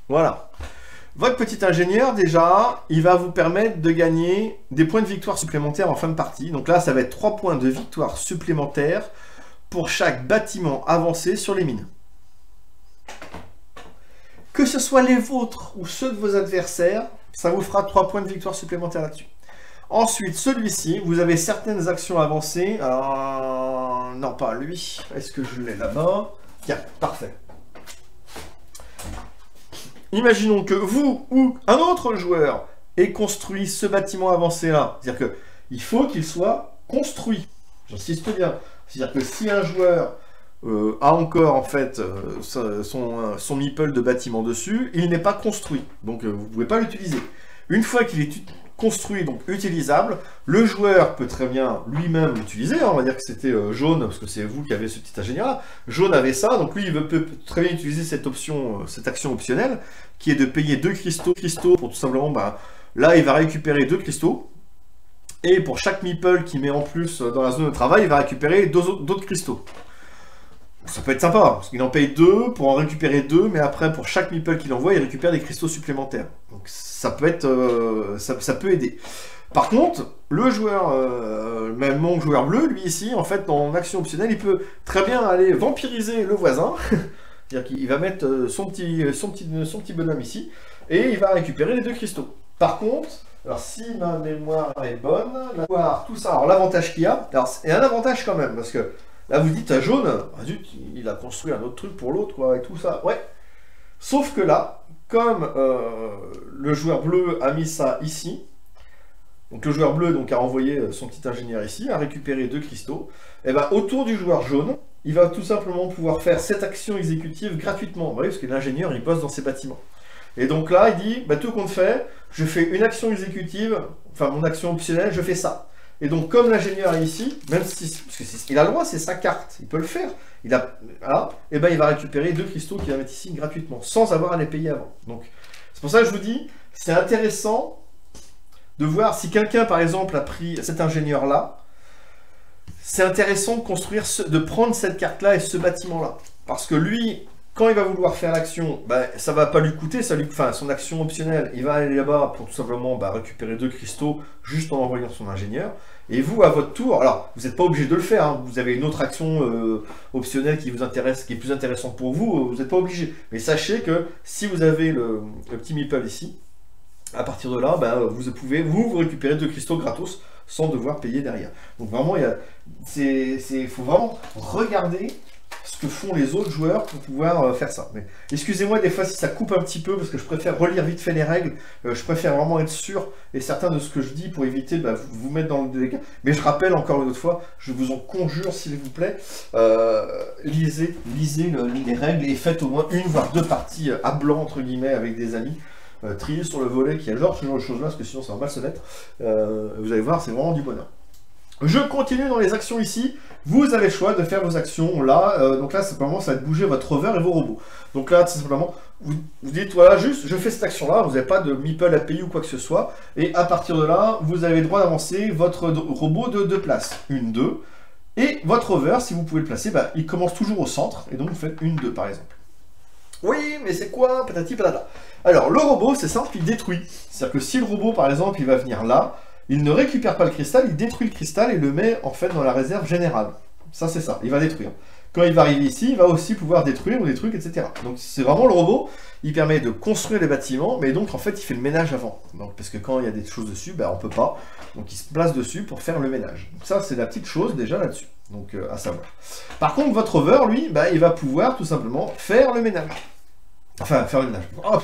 Voilà. Votre petit ingénieur, déjà, il va vous permettre de gagner des points de victoire supplémentaires en fin de partie. Donc là, ça va être 3 points de victoire supplémentaires pour chaque bâtiment avancé sur les mines. Que ce soit les vôtres ou ceux de vos adversaires, ça vous fera 3 points de victoire supplémentaires là-dessus. Ensuite, celui-ci, vous avez certaines actions avancées. Non, pas lui. Est-ce que je l'ai là-bas? Tiens, parfait. Imaginons que vous ou un autre joueur ait construit ce bâtiment avancé-là. C'est-à-dire qu'il faut qu'il soit construit. J'insiste bien. C'est-à-dire que si un joueur a encore en fait son meeple de bâtiment dessus, il n'est pas construit. Donc vous ne pouvez pas l'utiliser. Une fois qu'il est construit, donc utilisable, le joueur peut très bien lui-même l'utiliser. Hein, on va dire que c'était Jaune, parce que c'est vous qui avez ce petit ingénieur-là. Jaune avait ça, donc lui, il peut très bien utiliser cette option, cette action optionnelle, qui est de payer 2 cristaux pour tout simplement, là, il va récupérer 2 cristaux. Et pour chaque meeple qu'il met en plus dans la zone de travail, il va récupérer d'autres cristaux. Ça peut être sympa, parce qu'il en paye 2 pour en récupérer 2, mais après, pour chaque meeple qu'il envoie, il récupère des cristaux supplémentaires. Donc ça peut être, ça peut aider. Par contre, le joueur, même mon joueur bleu, lui ici, en fait, en action optionnelle, il peut très bien aller vampiriser le voisin. C'est-à-dire qu'il va mettre son petit bonhomme ici, et il va récupérer les 2 cristaux. Par contre, alors si ma mémoire est bonne, tout ça, alors l'avantage qu'il y a, alors il y a un avantage quand même, parce que là, vous dites à Jaune, zut, il a construit un autre truc pour l'autre, quoi, et tout ça. Ouais. Sauf que là, comme le joueur bleu a mis ça ici, donc le joueur bleu donc, a envoyé son petit ingénieur ici, a récupéré 2 cristaux, et bien autour du joueur jaune, il va tout simplement pouvoir faire cette action exécutive gratuitement. Vous voyez, parce que l'ingénieur, il bosse dans ses bâtiments. Et donc là, il dit, tout compte fait, je fais une action exécutive, enfin mon action optionnelle, je fais ça. Et donc, comme l'ingénieur est ici, même si parce qu'il a le droit, c'est sa carte, il peut le faire. Voilà, et ben il va récupérer 2 cristaux qu'il va mettre ici gratuitement, sans avoir à les payer avant. Donc, c'est pour ça que je vous dis, c'est intéressant de voir si quelqu'un, par exemple, a pris cet ingénieur-là, c'est intéressant de construire, de prendre cette carte-là et ce bâtiment-là. Parce que lui, quand il va vouloir faire l'action, ça va pas lui coûter, son action optionnelle, il va aller là-bas pour tout simplement récupérer 2 cristaux juste en envoyant son ingénieur. Et vous, à votre tour, alors vous n'êtes pas obligé de le faire, hein, vous avez une autre action optionnelle qui vous intéresse, qui est plus intéressante pour vous, vous n'êtes pas obligé. Mais sachez que si vous avez le petit meeple ici, à partir de là, vous pouvez vous récupérer 2 cristaux gratos sans devoir payer derrière. Donc vraiment, il faut vraiment regarder ce que font les autres joueurs pour pouvoir faire ça. Mais excusez-moi des fois si ça coupe un petit peu, parce que je préfère relire vite fait les règles, je préfère vraiment être sûr et certain de ce que je dis pour éviter de vous mettre dans le dégât. Mais je rappelle encore une autre fois, je vous en conjure s'il vous plaît, lisez les règles et faites au moins une voire deux parties à blanc entre guillemets avec des amis. Trier sur le volet qui a genre ce genre de choses là, parce que sinon ça va mal se mettre. Vous allez voir, c'est vraiment du bonheur. Je continue dans les actions ici. Vous avez le choix de faire vos actions là. Donc là, simplement, ça va bouger votre rover et vos robots. Donc là, tout simplement, vous dites, voilà, juste, je fais cette action-là. Vous n'avez pas de meeple à payer ou quoi que ce soit. Et à partir de là, vous avez le droit d'avancer votre robot de 2 places. 1, 2. Et votre rover, si vous pouvez le placer, bah, il commence toujours au centre. Et donc, vous faites 1, 2, par exemple. Oui, mais c'est quoi? Patati patata. Alors, le robot, c'est simple, il détruit. C'est-à-dire que si le robot, par exemple, il va venir là, il ne récupère pas le cristal, il détruit le cristal et le met en fait dans la réserve générale. Ça c'est ça, il va détruire. Quand il va arriver ici, il va aussi pouvoir détruire ou des trucs, etc. Donc c'est vraiment le robot, il permet de construire les bâtiments, mais donc en fait il fait le ménage avant. Donc, parce que quand il y a des choses dessus, ben, on peut pas. Donc il se place dessus pour faire le ménage. Donc ça c'est la petite chose déjà là-dessus, donc à savoir. Par contre votre rover, lui, ben, il va pouvoir tout simplement faire le ménage. Enfin, faire le ménage. Oh,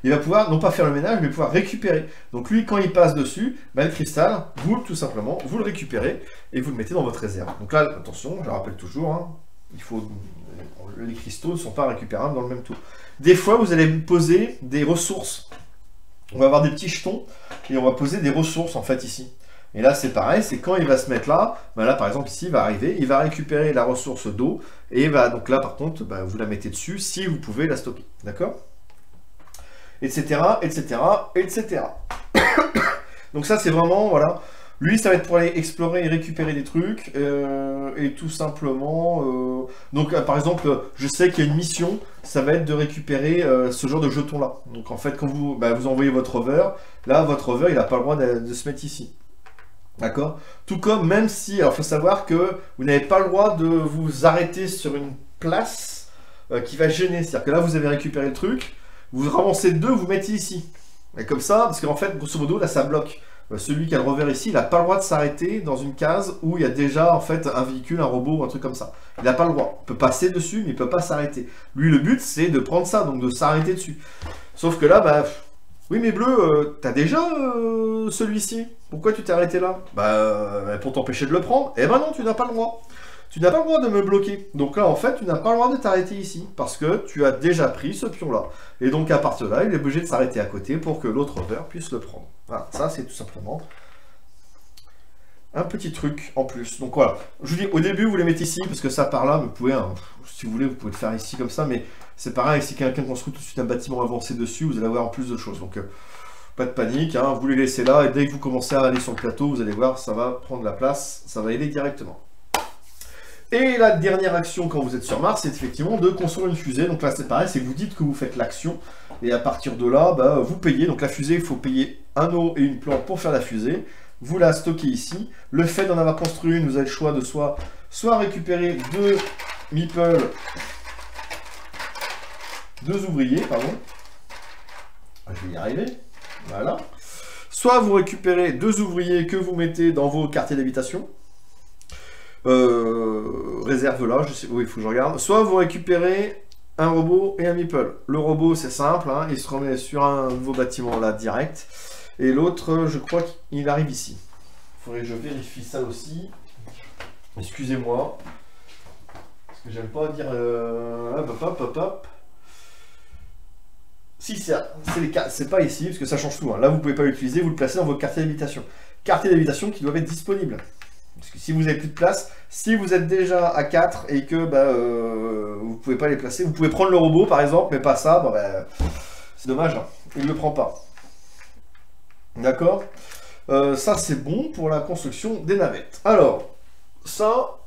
il va pouvoir, non pas faire le ménage, mais pouvoir récupérer. Donc lui, quand il passe dessus, bah, le cristal, vous, tout simplement, vous le récupérez et vous le mettez dans votre réserve. Donc là, attention, je rappelle toujours, hein, les cristaux ne sont pas récupérables dans le même tour. Des fois, vous allez poser des ressources. On va avoir des petits jetons et on va poser des ressources, en fait, ici. Et là, c'est pareil, c'est quand il va se mettre là, bah là, par exemple, ici, il va arriver, il va récupérer la ressource d'eau et bah, donc là, par contre, bah, vous la mettez dessus si vous pouvez la stocker. D'accord ? Etc, etc, etc. Donc ça c'est vraiment, voilà, lui ça va être pour aller explorer et récupérer des trucs, et tout simplement, donc par exemple, je sais qu'il y a une mission, ça va être de récupérer ce genre de jetons là. Donc en fait quand vous envoyez votre rover, là votre rover il n'a pas le droit de se mettre ici. D'accord? Tout comme même si, alors il faut savoir que vous n'avez pas le droit de vous arrêter sur une place qui va gêner, c'est-à-dire que là vous avez récupéré le truc, vous ramassez 2, vous mettez ici. Et comme ça, parce qu'en fait, grosso modo, là, ça bloque. Celui qui a le rover ici, il n'a pas le droit de s'arrêter dans une case où il y a déjà, en fait, un véhicule, un robot ou un truc comme ça. Il n'a pas le droit. Il peut passer dessus, mais il ne peut pas s'arrêter. Lui, le but, c'est de prendre ça, donc de s'arrêter dessus. Sauf que là, bah... Oui, mais Bleu, t'as déjà celui-ci. Pourquoi tu t'es arrêté là? Pour t'empêcher de le prendre. Eh ben non, tu n'as pas le droit. Tu n'as pas le droit de me bloquer. Donc là, en fait, tu n'as pas le droit de t'arrêter ici. Parce que tu as déjà pris ce pion-là. Et donc, à partir de là, il est obligé de s'arrêter à côté pour que l'autre rover puisse le prendre. Voilà, ça, c'est tout simplement un petit truc en plus. Donc voilà, je vous dis, au début, vous les mettez ici, parce que ça par là, vous pouvez, hein, si vous voulez, vous pouvez le faire ici comme ça, mais c'est pareil, si quelqu'un construit tout de suite un bâtiment avancé dessus, vous allez avoir en plus de choses. Donc, pas de panique, hein, vous les laissez là, et dès que vous commencez à aller sur le plateau, vous allez voir, ça va prendre la place, ça va aider directement. Et la dernière action quand vous êtes sur Mars, c'est effectivement de construire une fusée. Donc là c'est pareil, c'est que vous dites que vous faites l'action, et à partir de là, vous payez. Donc la fusée, il faut payer un eau et une plante pour faire la fusée. Vous la stockez ici. Le fait d'en avoir construit une, vous avez le choix de soit récupérer 2 meeples, 2 ouvriers, pardon. Je vais y arriver. Voilà. Soit vous récupérez 2 ouvriers que vous mettez dans vos quartiers d'habitation. Réserve là, je sais, oui, il faut que je regarde. Soit vous récupérez un robot et un meeple. Le robot, c'est simple, hein, il se remet sur un nouveau bâtiment là, direct. Et l'autre, je crois qu'il arrive ici. Il faudrait que je vérifie ça aussi. Excusez-moi. Parce que j'aime pas dire... hop. Si, c'est pas ici, parce que ça change tout. Hein. Là, vous pouvez pas l'utiliser, vous le placez dans votre quartier d'habitation. Quartier d'habitation qui doivent être disponibles. Parce que si vous n'avez plus de place, si vous êtes déjà à 4 et que vous ne pouvez pas les placer, vous pouvez prendre le robot par exemple, mais pas ça, c'est dommage, hein. Il ne le prend pas. D'accord? Ça c'est bon pour la construction des navettes. Alors, ça,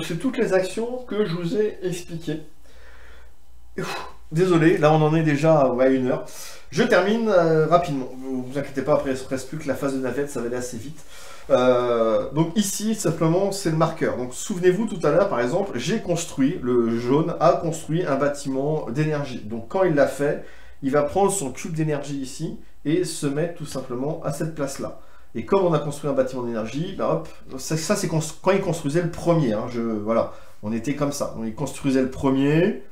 c'est toutes les actions que je vous ai expliquées. Désolé, là on en est déjà à 1 heure. Je termine rapidement. Ne vous inquiétez pas, après il ne reste plus que la phase de navette, ça va aller assez vite. Donc ici, simplement, c'est le marqueur. Donc souvenez-vous, tout à l'heure, par exemple, j'ai construit, le jaune a construit un bâtiment d'énergie. Donc quand il l'a fait, il va prendre son cube d'énergie ici et se mettre tout simplement à cette place-là. Et comme on a construit un bâtiment d'énergie, hop, ça c'est quand il construisait le premier. Hein, voilà. On était comme ça. Donc, il construisait le premier.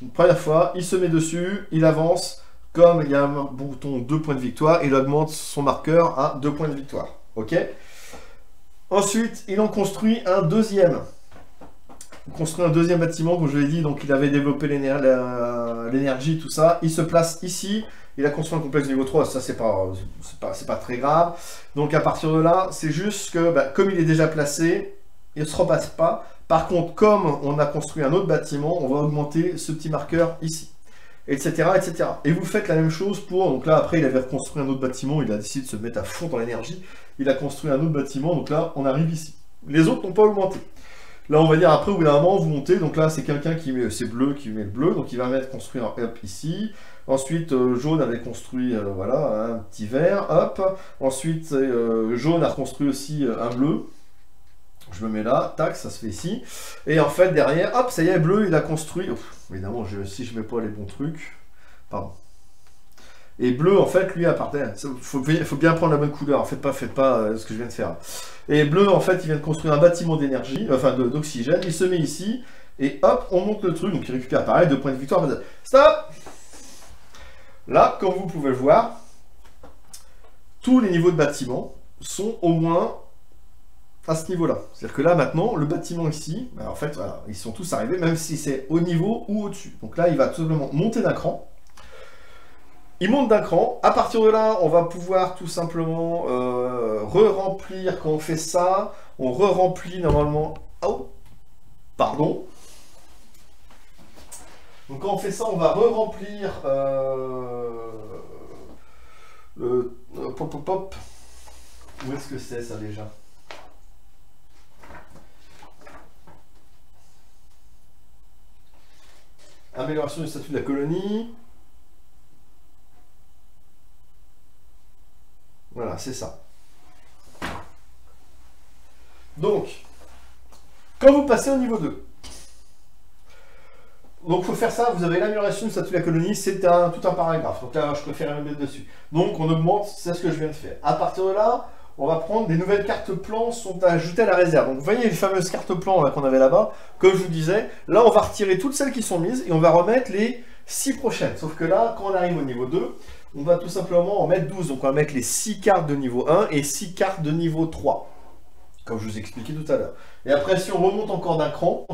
Une première fois, il se met dessus, il avance. Comme il y a un bouton 2 points de victoire, il augmente son marqueur à 2 points de victoire. Ok. Ensuite, il en construit un deuxième. Il construit un deuxième bâtiment, comme je l'ai dit, donc il avait développé l'énergie, tout ça. Il se place ici. Il a construit un complexe niveau 3, ça c'est pas très grave. Donc à partir de là, c'est juste que bah, comme il est déjà placé, il ne se repasse pas. Par contre, comme on a construit un autre bâtiment, on va augmenter ce petit marqueur ici, etc., etc. Et vous faites la même chose pour... Donc là, après, il avait reconstruit un autre bâtiment, il a décidé de se mettre à fond dans l'énergie. Il a construit un autre bâtiment, donc là, on arrive ici. Les autres n'ont pas augmenté. Là, on va dire, après, au bout d'un moment, vous montez. Donc là, c'est quelqu'un qui met... C'est bleu qui met le bleu, donc il va mettre construire un up ici. Ensuite, jaune avait construit, voilà, un petit vert, hop. Ensuite, jaune a reconstruit aussi un bleu. Je me mets là, tac, ça se fait ici. Et en fait, derrière, hop, ça y est, bleu, il a construit... Ouf, évidemment, si je mets pas les bons trucs... Pardon. Et bleu, en fait, lui, à partir... Il faut bien prendre la bonne couleur. Faites pas ce que je viens de faire. Et bleu, en fait, il vient de construire un bâtiment d'énergie, enfin d'oxygène. Il se met ici, et hop, on monte le truc. Donc, il récupère pareil, 2 points de victoire. Stop! Là, comme vous pouvez le voir, tous les niveaux de bâtiment sont au moins à ce niveau-là. C'est-à-dire que là, maintenant, le bâtiment ici, ben, en fait, voilà, ils sont tous arrivés, même si c'est au niveau ou au-dessus. Donc là, il va tout simplement monter d'un cran. Il monte d'un cran. À partir de là, on va pouvoir tout simplement re-remplir. Quand on fait ça, on re-remplit normalement... Oh, pardon. Donc quand on fait ça, on va re-remplir le pop. Où est-ce que c'est ça déjà? Amélioration du statut de la colonie. Voilà, c'est ça. Donc, quand vous passez au niveau 2, donc il faut faire ça, vous avez l'amélioration du statut de la colonie, c'est tout un paragraphe. Donc là, je préfère me mettre dessus. Donc on augmente, c'est ce que je viens de faire. À partir de là, on va prendre des nouvelles cartes plans sont ajoutées à la réserve. Donc vous voyez les fameuses cartes plans qu'on avait là-bas, comme je vous disais, là on va retirer toutes celles qui sont mises et on va remettre les 6 prochaines. Sauf que là, quand on arrive au niveau 2, on va tout simplement en mettre 12. Donc on va mettre les 6 cartes de niveau 1 et 6 cartes de niveau 3. Comme je vous expliquais tout à l'heure. Et après, si on remonte encore d'un cran,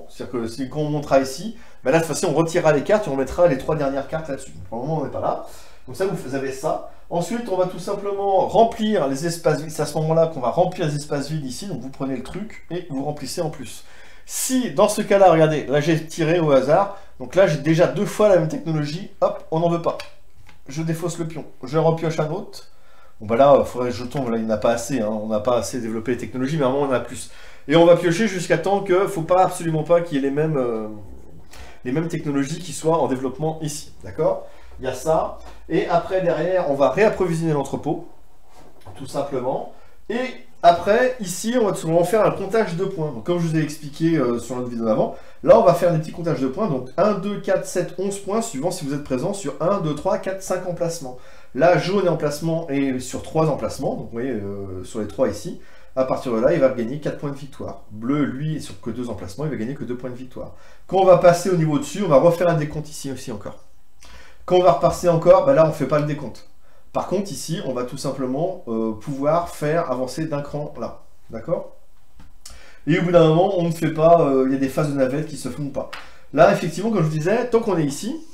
c'est-à-dire que quand on montera ici, ben là, cette fois-ci, on retirera les cartes et on mettra les 3 dernières cartes là-dessus. Pour le moment, on n'est pas là. Donc ça, vous avez ça. Ensuite, on va tout simplement remplir les espaces vides. C'est à ce moment-là qu'on va remplir les espaces vides ici. Donc vous prenez le truc et vous remplissez en plus. Si, dans ce cas-là, regardez, là, j'ai tiré au hasard. Donc là, j'ai déjà 2 fois la même technologie. Hop, on n'en veut pas. Je défausse le pion. Je repioche un autre. Bon bah là, il faudrait que je tombe, là il n'y en a pas assez, hein. On n'a pas assez développé les technologies, mais à un moment on en a plus. Et on va piocher jusqu'à temps qu'il ne faut pas absolument pas qu'il y ait les mêmes technologies qui soient en développement ici, d'accord? Il y a ça, et après derrière on va réapprovisionner l'entrepôt, tout simplement. Et après, ici, on va tout simplement faire un comptage de points. Donc comme je vous ai expliqué sur notre vidéo d'avant, là on va faire des petits comptages de points, donc 1, 2, 4, 7, 11 points, suivant si vous êtes présent sur 1, 2, 3, 4, 5 emplacements. Là, jaune est emplacement et sur 3 emplacements, donc vous voyez, sur les 3 ici, à partir de là, il va gagner 4 points de victoire. Bleu, lui, est sur que 2 emplacements, il va gagner que 2 points de victoire. Quand on va passer au niveau dessus, on va refaire un décompte ici aussi encore. Quand on va repasser encore, bah là, on ne fait pas le décompte. Par contre, ici, on va tout simplement pouvoir faire avancer d'un cran là, d'accord? Et au bout d'un moment, on ne fait pas, il y a des phases de navette qui ne se font pas. Là, effectivement, comme je vous disais, tant qu'on est ici,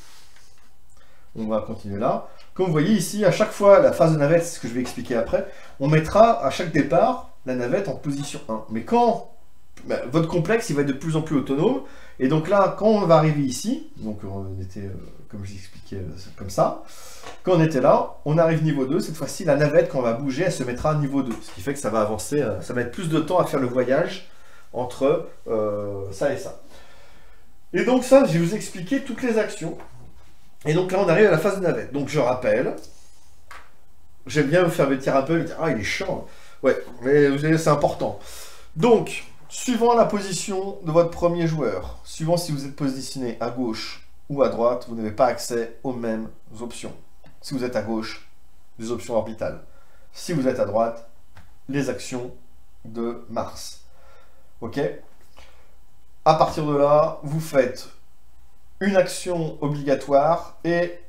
on va continuer là. Comme vous voyez ici, à chaque fois, la phase de navette, c'est ce que je vais expliquer après, on mettra à chaque départ la navette en position 1. Mais quand votre complexe, il va être de plus en plus autonome, et donc là, quand on va arriver ici, donc on était, comme je l'expliquais, comme ça, quand on était là, on arrive niveau 2, cette fois-ci, la navette, quand on va bouger, elle se mettra à niveau 2, ce qui fait que ça va avancer, ça va mettre plus de temps à faire le voyage entre ça et ça. Et donc ça, je vais vous expliquer toutes les actions. Et donc là, on arrive à la phase de navette. Donc je rappelle, j'aime bien vous faire des petits rappels, dire, ah il est chiant. Ouais, mais vous savez, c'est important. Donc, suivant la position de votre premier joueur, suivant si vous êtes positionné à gauche ou à droite, vous n'avez pas accès aux mêmes options. Si vous êtes à gauche, les options orbitales. Si vous êtes à droite, les actions de Mars. Ok? À partir de là, vous faites une action obligatoire et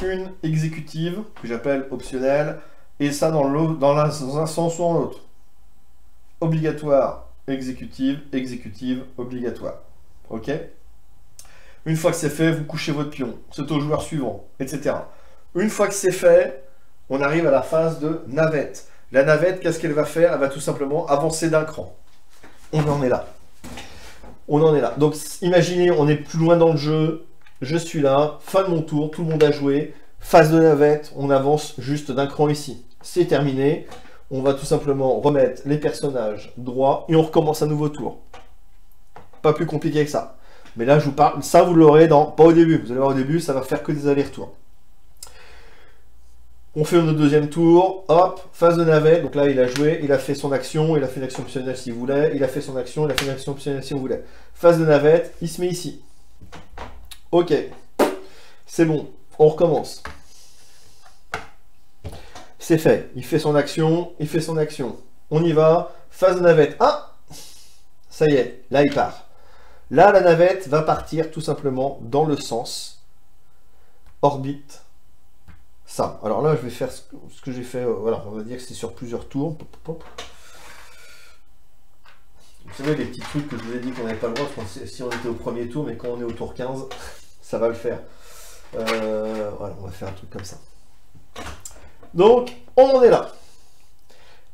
une exécutive, que j'appelle optionnelle, et ça dans un sens ou dans l'autre. Obligatoire, exécutive, exécutive, obligatoire. Ok? Une fois que c'est fait, vous couchez votre pion. C'est au joueur suivant, etc. Une fois que c'est fait, on arrive à la phase de navette. La navette, qu'est-ce qu'elle va faire? Elle va tout simplement avancer d'un cran. On en est là. On en est là. Donc, imaginez, on est plus loin dans le jeu. Je suis là, fin de mon tour, tout le monde a joué. Phase de navette, on avance juste d'un cran ici. C'est terminé. On va tout simplement remettre les personnages droits et on recommence un nouveau tour. Pas plus compliqué que ça. Mais là, je vous parle, ça vous l'aurez pas au début. Vous allez voir au début, ça va faire que des allers-retours. On fait notre deuxième tour, hop, phase de navette. Donc là, il a joué, il a fait son action, il a fait une action optionnelle s'il voulait, il a fait son action, il a fait une action optionnelle s'il voulait. Phase de navette, il se met ici. Ok, c'est bon, on recommence. C'est fait, il fait son action, il fait son action. On y va, phase de navette. Ah, ça y est, là il part. Là, la navette va partir tout simplement dans le sens orbite. Ça. Alors là, je vais faire ce que j'ai fait. Voilà, on va dire que c'est sur plusieurs tours. Vous savez, les petits trucs que je vous ai dit qu'on n'avait pas le droit, parce que si on était au premier tour, mais quand on est au tour 15, ça va le faire. Voilà, on va faire un truc comme ça. Donc, on en est là.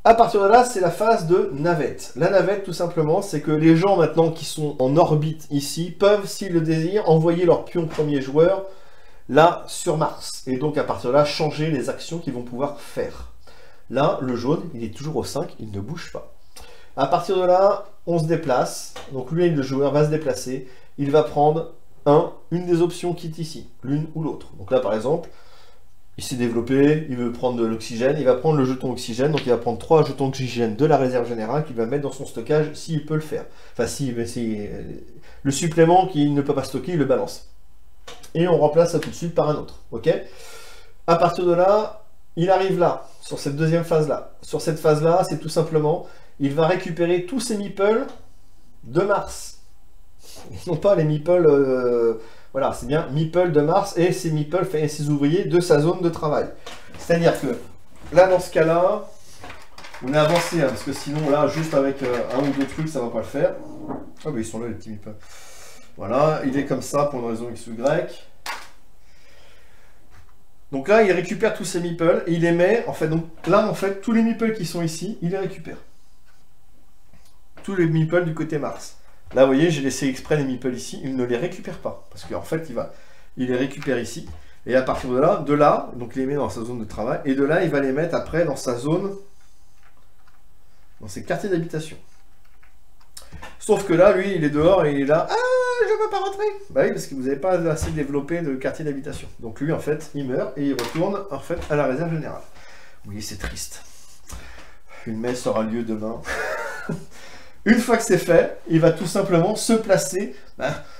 À partir de là, c'est la phase de navette. La navette, tout simplement, c'est que les gens maintenant qui sont en orbite ici peuvent, s'ils le désirent, envoyer leur pion premier joueur là sur Mars. Et donc, à partir de là, changer les actions qu'ils vont pouvoir faire. Là, le jaune, il est toujours au 5, il ne bouge pas. À partir de là, on se déplace. Donc, lui, le joueur va se déplacer. Il va prendre une des options qui est ici, l'une ou l'autre. Donc là, par exemple, il s'est développé, il veut prendre de l'oxygène, il va prendre le jeton oxygène, donc il va prendre 3 jetons oxygène de la réserve générale qu'il va mettre dans son stockage s'il peut le faire. Enfin, si le supplément qu'il ne peut pas stocker, il le balance. Et on remplace ça tout de suite par un autre. Ok? À partir de là, il arrive là, sur cette deuxième phase-là. Sur cette phase-là, c'est tout simplement, il va récupérer tous ses meeples de Mars. Non pas les meeples... voilà, c'est bien meeple de Mars et ses meeples et ses ouvriers de sa zone de travail. C'est-à-dire que là, dans ce cas-là, on est avancé, hein, parce que sinon, là, juste avec un ou deux trucs, ça va pas le faire. Ah, bah ils sont là, les petits meeples. Voilà, il est comme ça pour une raison X ou Y. Donc là, il récupère tous ses meeples et il les met, en fait, donc là, en fait, tous les meeples qui sont ici, il les récupère. Tous les meeples du côté Mars. Là, vous voyez, j'ai laissé exprès les meeples ici, il ne les récupère pas. Parce qu'en fait, il les récupère ici. Et à partir de là, donc il les met dans sa zone de travail. Et de là, il va les mettre après dans sa zone, dans ses quartiers d'habitation. Sauf que là, lui, il est dehors et il est là. Ah, je ne peux pas rentrer. Bah oui, parce que vous n'avez pas assez développé de quartier d'habitation. Donc lui, en fait, il meurt et il retourne, en fait, à la réserve générale. Oui, c'est triste. Une messe aura lieu demain. Une fois que c'est fait, il va tout simplement se placer,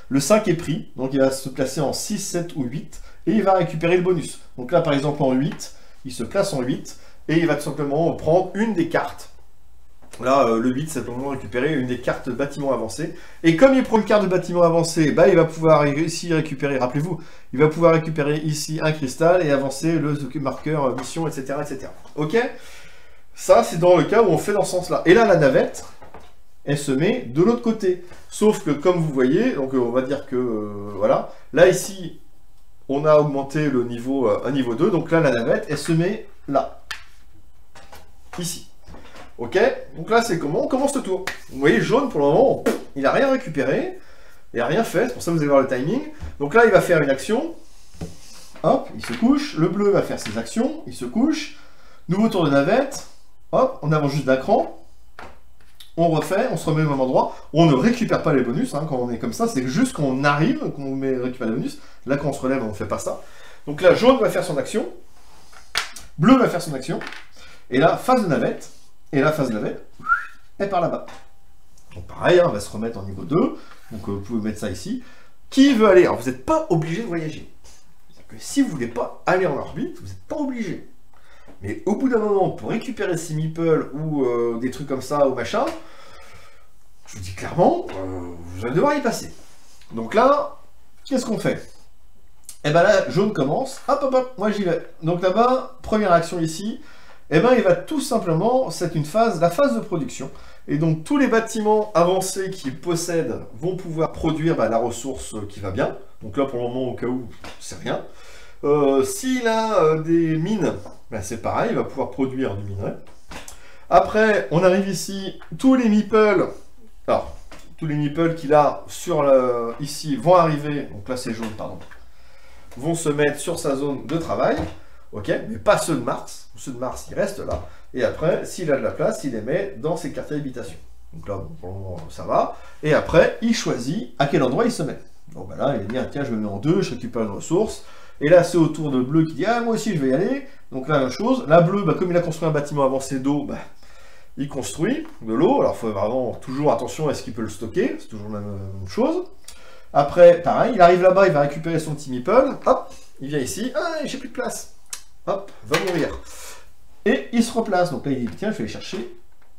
le 5 est pris, donc il va se placer en 6, 7 ou 8, et il va récupérer le bonus. Donc là, par exemple, en 8, il se place en 8, et il va tout simplement prendre une des cartes. Là, le 8, c'est pour récupérer une des cartes de bâtiment avancé. Et comme il prend une carte de bâtiment avancé, bah, il va pouvoir ici récupérer, rappelez-vous, il va pouvoir récupérer ici un cristal et avancer le marqueur mission, etc. etc. Ok? Ça, c'est dans le cas où on fait dans ce sens-là. Et là, la navette, elle se met de l'autre côté. Sauf que, comme vous voyez, donc on va dire que, voilà, là, ici, on a augmenté le niveau à niveau 2, donc là, la navette, elle se met là. Ici. Ok? Donc là, c'est comment on commence le tour. Vous voyez, jaune, pour le moment, il n'a rien récupéré, il n'a rien fait, c'est pour ça que vous allez voir le timing. Donc là, il va faire une action. Hop, il se couche. Le bleu va faire ses actions, il se couche. Nouveau tour de navette. Hop, on avance juste d'un cran. On refait, on se remet au même endroit. On ne récupère pas les bonus hein, quand on est comme ça. C'est juste quand on arrive, qu'on récupère les bonus. Là, quand on se relève, on ne fait pas ça. Donc là, jaune va faire son action. Bleu va faire son action. Et là, phase de navette. Et la phase de navette est par là-bas. Donc pareil, hein, on va se remettre en niveau 2. Donc vous pouvez mettre ça ici. Qui veut aller? Alors vous n'êtes pas obligé de voyager. Que si vous ne voulez pas aller en orbite, vous n'êtes pas obligé. Mais au bout d'un moment, pour récupérer ces meeples ou des trucs comme ça ou machin, je vous dis clairement, vous allez devoir y passer. Donc là, qu'est-ce qu'on fait? Et ben là, jaune commence, hop hop hop, moi j'y vais. Donc là-bas, première action ici, et ben il va tout simplement, c'est une phase, la phase de production. Et donc tous les bâtiments avancés qu'il possède vont pouvoir produire la ressource qui va bien. Donc là pour le moment, au cas où, c'est rien. S'il a des mines, c'est pareil, il va pouvoir produire du minerai. Après, on arrive ici, tous les meeples, alors, tous les meeples qu'il a sur ici vont arriver, donc là c'est jaune, pardon, vont se mettre sur sa zone de travail, ok, mais pas ceux de Mars. Ceux de Mars, ils restent là. Et après, s'il a de la place, il les met dans ses quartiers d'habitation. Donc là, bon, pour le moment, ça va. Et après, il choisit à quel endroit il se met. Donc bah là, il dit, ah, tiens, je me mets en 2, je récupère une ressource. Et là, c'est au tour de bleu qui dit, ah, moi aussi, je vais y aller. Donc là, la même chose. La bleue, comme il a construit un bâtiment avancé d'eau, il construit de l'eau. Alors, il faut vraiment toujours attention à ce qu'il peut le stocker. C'est toujours la même chose. Après, pareil, il arrive là-bas, il va récupérer son petit meeple. Hop, il vient ici. Ah, j'ai plus de place. Hop, va mourir. Et il se replace. Donc là, il dit, tiens, je vais aller chercher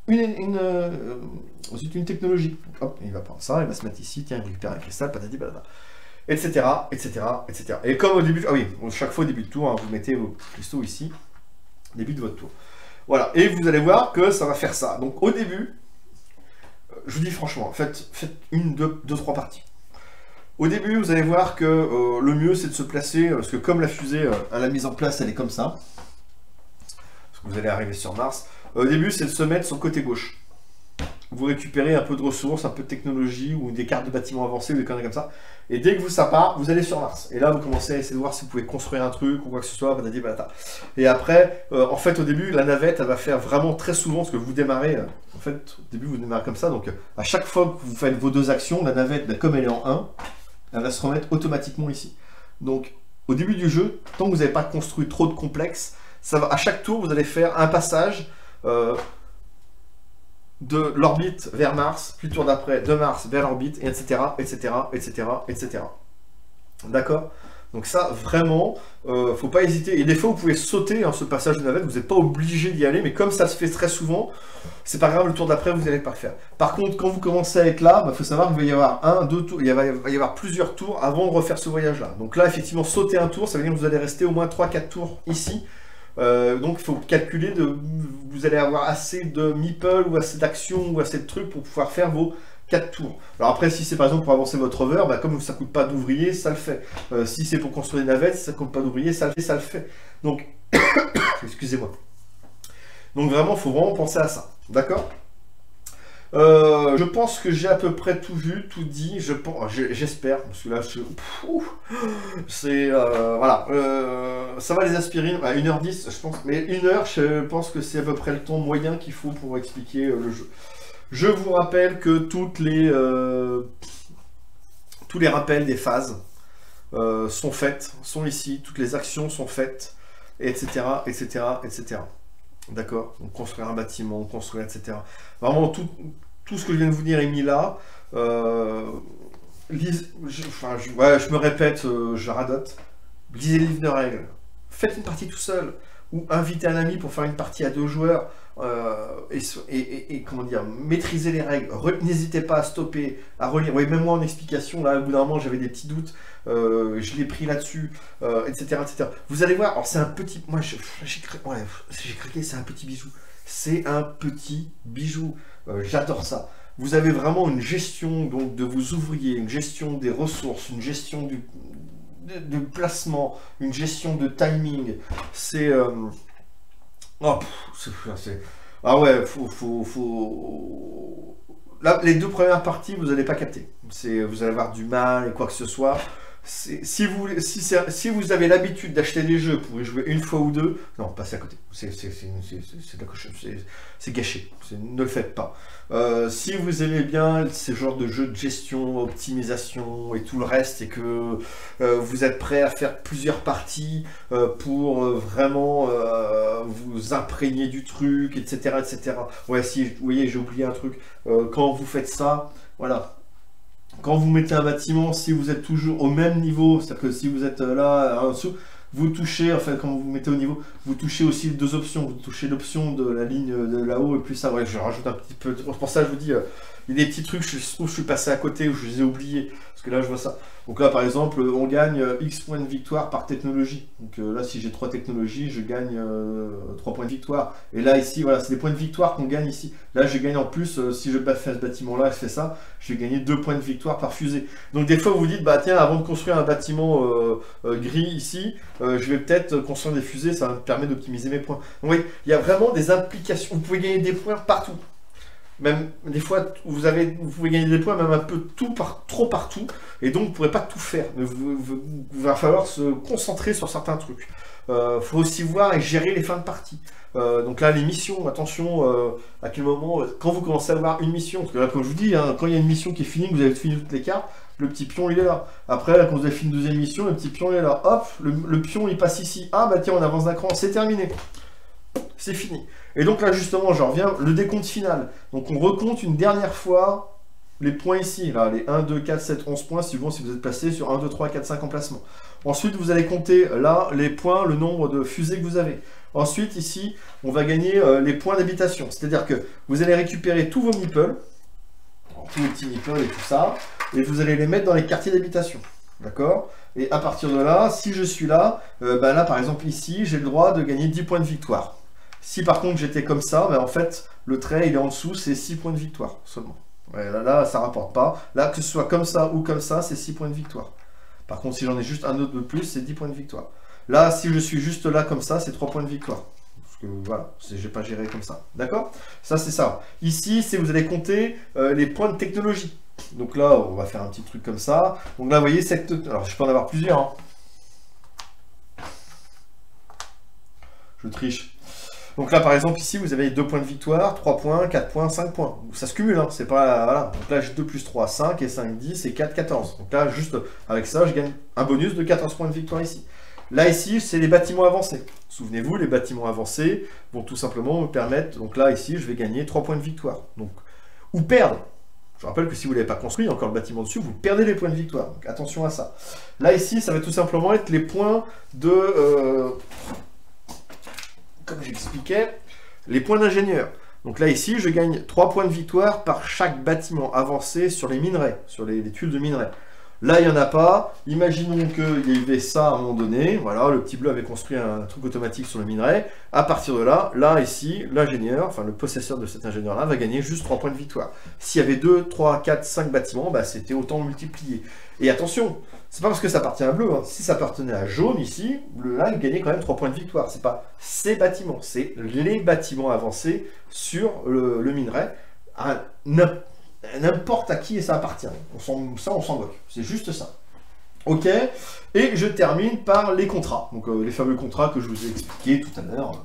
une technologie. Donc, hop, il va prendre ça, il va se mettre ici, tiens, il récupère un cristal, patati patata. Etc., etc., etc. Et comme au début, ah oui, chaque fois au début de tour, hein, vous mettez vos cristaux ici, début de votre tour. Voilà, et vous allez voir que ça va faire ça. Donc au début, je vous dis franchement, faites une, deux, trois parties. Au début, vous allez voir que le mieux, c'est de se placer, parce que comme la fusée à la mise en place, elle est comme ça, parce que vous allez arriver sur Mars, au début, c'est de se mettre sur le côté gauche. Vous récupérez un peu de ressources, un peu de technologie, ou des cartes de bâtiments avancés, ou des conneries comme ça, et dès que ça part, vous allez sur Mars. Et là, vous commencez à essayer de voir si vous pouvez construire un truc, ou quoi que ce soit, patati patata. Et après, en fait, au début, la navette, elle va faire vraiment très souvent, parce que vous démarrez, en fait, au début, vous démarrez comme ça, donc à chaque fois que vous faites vos deux actions, la navette, comme elle est en 1, elle va se remettre automatiquement ici. Donc, au début du jeu, tant que vous n'avez pas construit trop de complexes, ça va, à chaque tour, vous allez faire un passage de l'orbite vers Mars, puis le tour d'après, de Mars vers l'orbite, etc., etc., etc., etc. D'accord? Donc ça, vraiment, faut pas hésiter. Et des fois, vous pouvez sauter ce passage de navette, vous n'êtes pas obligé d'y aller, mais comme ça se fait très souvent, c'est pas grave, le tour d'après, vous n'allez pas le faire. Par contre, quand vous commencez à être là, il faut savoir qu'il va y avoir un, deux tours, il va y avoir plusieurs tours avant de refaire ce voyage-là. Donc là, effectivement, sauter un tour, ça veut dire que vous allez rester au moins 3-4 tours ici. Donc il faut calculer, vous allez avoir assez de meeple ou assez d'actions ou assez de trucs pour pouvoir faire vos 4 tours. Alors après, si c'est par exemple pour avancer votre hover, comme ça ne coûte pas d'ouvriers, ça le fait. Si c'est pour construire des navettes, si ça ne coûte pas d'ouvriers, ça le fait. Donc, excusez-moi. Donc vraiment, il faut vraiment penser à ça. D'accord? Je pense que j'ai à peu près tout vu, tout dit, j'espère, parce que là, c'est, voilà, ça va les aspirines, à 1h10, je pense, mais 1 heure, je pense que c'est à peu près le temps moyen qu'il faut pour expliquer le jeu. Je vous rappelle que tous les rappels des phases sont faits, sont ici, toutes les actions sont faites, etc., etc., etc. D'accord? Donc construire un bâtiment, construire, etc. Vraiment, tout ce que je viens de vous dire est mis là. Je me répète, je radote. Lisez les livres de règles. Faites une partie tout seul. Ou invitez un ami pour faire une partie à 2 joueurs. Et comment dire, maîtriser les règles. N'hésitez pas à stopper, à relire. Oui, même moi en explication, là, au bout d'un moment, j'avais des petits doutes. Je l'ai pris là-dessus, etc., etc. Vous allez voir, alors c'est un petit... Moi, j'ai craqué, c'est un petit bijou. C'est un petit bijou. J'adore ça. Vous avez vraiment une gestion donc, de vos ouvriers, une gestion des ressources, une gestion du placement, une gestion de timing. C'est... Ah ouais, Là, les 2 premières parties, vous n'allez pas capter. Vous allez avoir du mal et quoi que ce soit. Si vous avez l'habitude d'acheter des jeux pour y jouer une fois ou 2, non, passez à côté. C'est gâché. Ne le faites pas. Si vous aimez bien ces genres de jeux de gestion, optimisation et tout le reste, et que vous êtes prêt à faire plusieurs parties pour vraiment vous imprégner du truc, etc., etc. Ouais, si, vous voyez, j'ai oublié un truc. Quand vous faites ça, voilà. Quand vous mettez un bâtiment, si vous êtes toujours au même niveau, c'est-à-dire que si vous êtes là en dessous, vous touchez, enfin quand vous vous mettez au niveau, vous touchez aussi 2 options. Vous touchez l'option de la ligne de là-haut et puis ça, ouais, je rajoute un petit peu. Pour ça, je vous dis, Il y a des petits trucs, je trouve que je suis passé à côté ou je les ai oubliés. Parce que là, je vois ça. Donc là, par exemple, on gagne X points de victoire par technologie. Donc là, si j'ai 3 technologies, je gagne 3 points de victoire. Et là, ici, voilà, c'est des points de victoire qu'on gagne ici. Là, je gagne en plus, si je fais ce bâtiment-là, je fais ça, je vais gagner 2 points de victoire par fusée. Donc des fois, vous vous dites, bah tiens, avant de construire un bâtiment gris ici, je vais peut-être construire des fusées, ça me permet d'optimiser mes points. Donc oui, il y a vraiment des implications. Vous pouvez gagner des points partout. Même des fois, vous pouvez gagner des points, même un peu trop partout, et donc vous ne pourrez pas tout faire. Mais il va falloir se concentrer sur certains trucs. Il faut aussi voir et gérer les fins de partie. Donc là, les missions, attention, à quel moment, quand vous commencez à avoir une mission, parce que là, comme je vous dis, hein, quand il y a une mission qui est finie, que vous avez fini toutes les cartes, le petit pion, il est là. Après, là, quand vous avez fini une deuxième mission, le petit pion, il est là. Hop, le pion, il passe ici. Ah, bah tiens, on avance d'un cran, c'est terminé. C'est fini. Et donc là, justement, je reviens, le décompte final. Donc on recompte une dernière fois les points ici. Là, les 1, 2, 4, 7, 11 points, suivant si vous êtes placé sur 1, 2, 3, 4, 5 emplacements. Ensuite, vous allez compter là les points, le nombre de fusées que vous avez. Ensuite, ici, on va gagner les points d'habitation. C'est-à-dire que vous allez récupérer tous vos meeples, tous les petits meeples et tout ça, et vous allez les mettre dans les quartiers d'habitation. D'accord? Et à partir de là, si je suis là, là, par exemple, ici, j'ai le droit de gagner 10 points de victoire. Si par contre j'étais comme ça, en fait, le trait il est en dessous, c'est 6 points de victoire seulement. Ouais, là, ça rapporte pas. Là, que ce soit comme ça ou comme ça, c'est 6 points de victoire. Par contre, si j'en ai juste un autre de plus, c'est 10 points de victoire. Là, si je suis juste là comme ça, c'est 3 points de victoire. Parce que voilà, j'ai pas géré comme ça. D'accord? Ça, c'est ça. Ici, c'est vous allez compter les points de technologie. Donc là, on va faire un petit truc comme ça. Donc là, vous voyez, alors je peux en avoir plusieurs. Hein. Je triche. Donc là, par exemple, ici, vous avez 2 points de victoire, 3 points, 4 points, 5 points. Ça se cumule, hein, c'est pas... Voilà. Donc là, j'ai 2 plus 3, 5, et 5, 10, et 4, 14. Donc là, juste avec ça, je gagne un bonus de 14 points de victoire ici. Là, ici, c'est les bâtiments avancés. Souvenez-vous, les bâtiments avancés vont tout simplement me permettre... Donc là, ici, je vais gagner 3 points de victoire. Donc, ou perdre. Je rappelle que si vous ne l'avez pas construit, il y a encore le bâtiment dessus, vous perdez les points de victoire. Donc attention à ça. Là, ici, ça va tout simplement être les points de... comme j'expliquais, les points d'ingénieur. Donc là, ici, je gagne 3 points de victoire par chaque bâtiment avancé sur les minerais, sur les tuiles de minerais. Là, il n'y en a pas. Imaginons qu'il y avait ça à un moment donné. Voilà, le petit bleu avait construit un truc automatique sur le minerai. À partir de là, ici, l'ingénieur, enfin le possesseur de cet ingénieur-là, va gagner juste 3 points de victoire. S'il y avait 2, 3, 4, 5 bâtiments, c'était autant multiplié. Et attention, c'est pas parce que ça appartient à bleu. Hein. Si ça appartenait à jaune ici, là, il gagnait quand même 3 points de victoire. C'est pas ces bâtiments, c'est les bâtiments avancés sur le minerai à n'importe à qui ça appartient. On s'en moque. C'est juste ça. Ok. Et je termine par les contrats. Donc les fameux contrats que je vous ai expliqués tout à l'heure.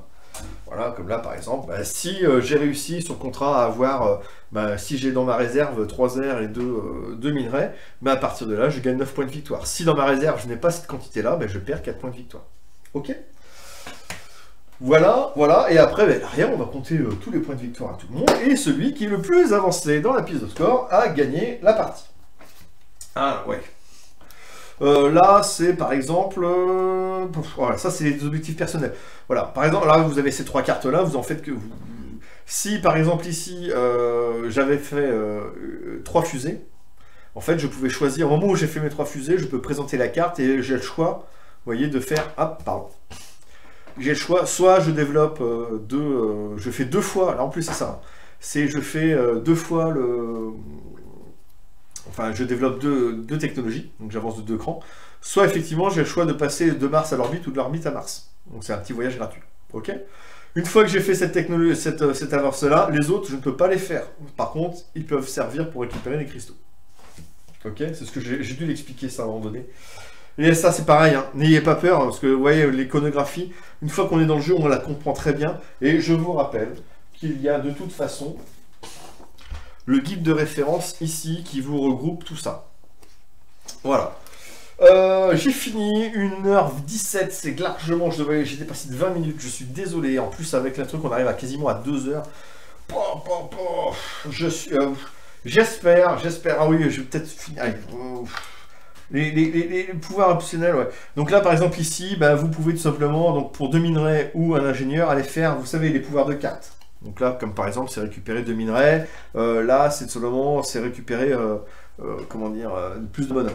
Voilà, comme là par exemple, si j'ai réussi sur le contrat à avoir, si j'ai dans ma réserve 3 airs et 2 minerais, à partir de là, je gagne 9 points de victoire. Si dans ma réserve, je n'ai pas cette quantité-là, je perds 4 points de victoire. Ok? Voilà, et après, rien, on va compter tous les points de victoire à tout le monde, et celui qui est le plus avancé dans la piste de score a gagné la partie. Ah, ouais. Là, c'est par exemple... voilà, ça, c'est les objectifs personnels. Voilà, par exemple, là, vous avez ces 3 cartes-là, vous en faites que vous... Si, par exemple, ici, j'avais fait 3 fusées, en fait, je pouvais choisir, au moment où j'ai fait mes 3 fusées, je peux présenter la carte, et j'ai le choix, vous voyez, de faire... Hop, pardon. J'ai le choix, soit je développe je fais 2 fois, là en plus c'est ça, c'est je fais 2 fois le... Enfin, je développe deux technologies, donc j'avance de 2 crans, soit effectivement j'ai le choix de passer de Mars à l'orbite ou de l'orbite à Mars. Donc c'est un petit voyage gratuit, ok? Une fois que j'ai fait cette technologie, cette avance-là, les autres, je ne peux pas les faire. Par contre, ils peuvent servir pour récupérer les cristaux. Ok? C'est ce que j'ai dû l'expliquer ça à un moment donné. Et ça, c'est pareil, hein. N'ayez pas peur, parce que vous voyez, l'iconographie, une fois qu'on est dans le jeu, on la comprend très bien. Et je vous rappelle qu'il y a de toute façon le guide de référence ici qui vous regroupe tout ça. Voilà. J'ai fini, 1h17, c'est largement, j'ai dépassé de 20 minutes, je suis désolé. En plus, avec le truc, on arrive à quasiment à 2 heures. J'espère, ah oui, je vais peut-être finir. Allez, les pouvoirs optionnels, ouais. Donc là, par exemple, ici, vous pouvez tout simplement, donc pour 2 minerais ou un ingénieur, aller faire, vous savez, les pouvoirs de carte. Donc là, comme par exemple, c'est récupérer 2 minerais. Là, c'est seulement, c'est récupérer, comment dire, plus de bonhommes.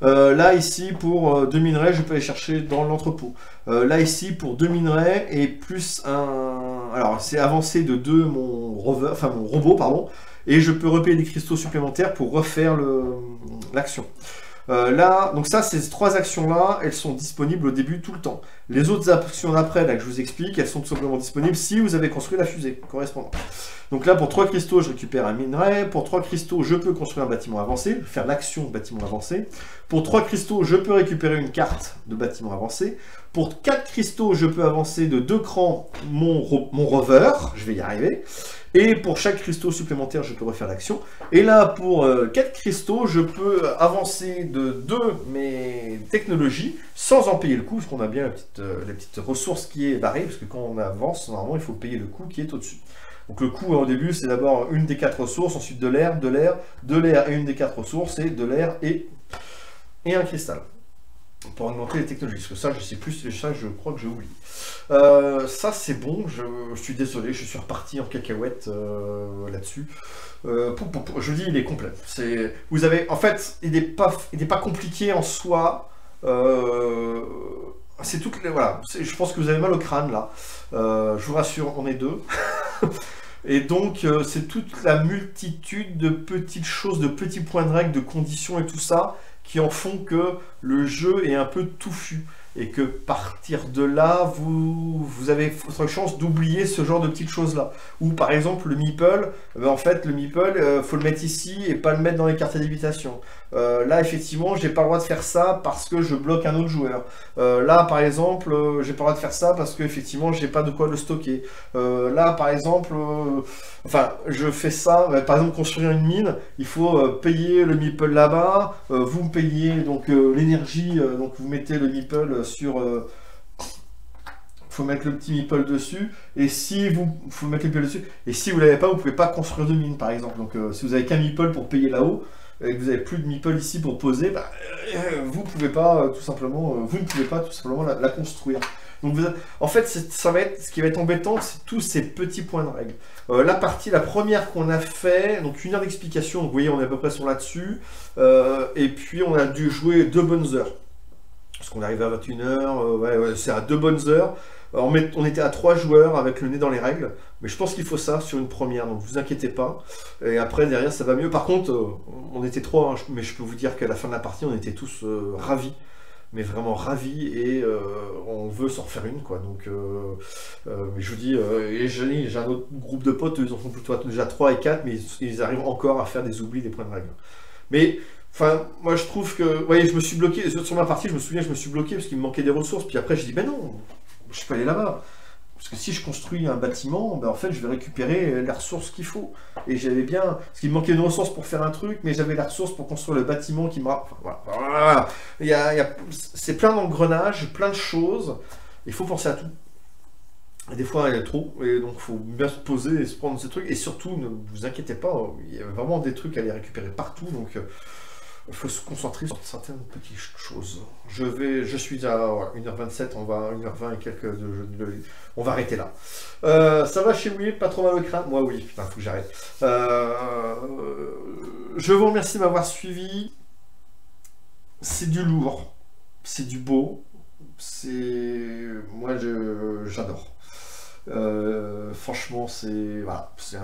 Là, ici, pour 2 minerais, je peux aller chercher dans l'entrepôt. Là, ici, pour 2 minerais et plus un... Alors, c'est avancé de 2 mon rover, enfin mon robot, pardon. Et je peux repayer des cristaux supplémentaires pour refaire l'action. Là, donc ça, ces 3 actions-là, elles sont disponibles au début tout le temps. Les autres actions d'après, là, que je vous explique, elles sont tout simplement disponibles si vous avez construit la fusée correspondante. Donc là, pour 3 cristaux, je récupère un minerai. Pour 3 cristaux, je peux construire un bâtiment avancé, faire l'action bâtiment avancé. Pour 3 cristaux, je peux récupérer une carte de bâtiment avancé. Pour 4 cristaux, je peux avancer de 2 crans mon rover, je vais y arriver. Et pour chaque cristaux supplémentaire, je peux refaire l'action. Et là, pour 4 cristaux, je peux avancer de 2 mes technologies sans en payer le coût, parce qu'on a bien la petite ressource qui est barrée, parce que quand on avance, normalement, il faut payer le coût qui est au-dessus. Donc le coût au début, c'est d'abord une des 4 ressources, ensuite de l'air, de l'air, de l'air et une des 4 ressources, et de l'air et un cristal. Pour augmenter les technologies, parce que ça, je sais plus, ça, je crois que j'ai oublié. Ça, c'est bon, je suis désolé, je suis reparti en cacahuète là-dessus. Je dis, il est complet. Vous avez, en fait, il n'est pas compliqué en soi. C'est toutes les, voilà, je pense que vous avez mal au crâne, là. Je vous rassure, on est 2. Et donc, c'est toute la multitude de petites choses, de petits points de règle, de conditions et tout ça, qui en font que le jeu est un peu touffu. Et que partir de là, vous avez votre chance d'oublier ce genre de petites choses-là. Ou par exemple, le meeple, en fait, le meeple, faut le mettre ici et pas le mettre dans les cartes d'habitation. Là, effectivement, j'ai pas le droit de faire ça parce que je bloque un autre joueur. Là, par exemple, j'ai pas le droit de faire ça parce que effectivement, j'ai pas de quoi le stocker. Là, par exemple, enfin, je fais ça. Par exemple, construire une mine, il faut payer le meeple là-bas. Vous me payez donc l'énergie, donc vous mettez le meeple sur... faut mettre le petit meeple dessus, et si vous... faut mettre le meeple dessus, et si vous l'avez pas, vous pouvez pas construire de mine, par exemple. Donc si vous avez qu'un meeple pour payer là-haut, et que vous avez plus de meeple ici pour poser, bah, vous pouvez pas tout simplement, vous ne pouvez pas tout simplement la construire. Donc en fait, ça va être, ce qui va être embêtant, c'est tous ces petits points de règle. La première qu'on a fait, donc 1 heure d'explication, vous voyez, on est à peu près sur là-dessus, et puis on a dû jouer 2 bonnes heures. Parce qu'on arrive à 21h, ouais, c'est à 2 bonnes heures. On était à 3 joueurs avec le nez dans les règles, mais je pense qu'il faut ça sur une première, donc vous inquiétez pas. Et après, derrière, ça va mieux. Par contre, on était 3, hein, mais je peux vous dire qu'à la fin de la partie, on était tous ravis, mais vraiment ravis, et on veut s'en refaire une, quoi. Donc, mais je vous dis, et j'ai un autre groupe de potes, ils en font plutôt déjà 3 et 4, mais ils arrivent encore à faire des oublis des points de règle. Mais... enfin, moi je trouve que... vous voyez, je me suis bloqué, sur ma partie, je me souviens, je me suis bloqué parce qu'il me manquait des ressources, puis après je dis, ben non, je peux aller là-bas. Parce que si je construis un bâtiment, ben en fait je vais récupérer les ressources qu'il faut. Et j'avais bien... parce qu'il me manquait une ressource pour faire un truc, mais j'avais la ressource pour construire le bâtiment qui me... enfin, voilà. C'est plein d'engrenages, plein de choses. Il faut penser à tout. Et des fois, il y a trop, et donc il faut bien se poser et se prendre ces trucs. Et surtout, ne vous inquiétez pas, il y a vraiment des trucs à les récupérer partout, donc... il faut se concentrer sur certaines petites choses. Je suis à 1h27, on va à 1h20 et quelques on va arrêter là. Ça va chez Louis, pas trop mal au crâne? Moi oui, putain, faut que j'arrête. Je vous remercie de m'avoir suivi. C'est du lourd, c'est du beau, moi j'adore. Franchement, c'est voilà, c'est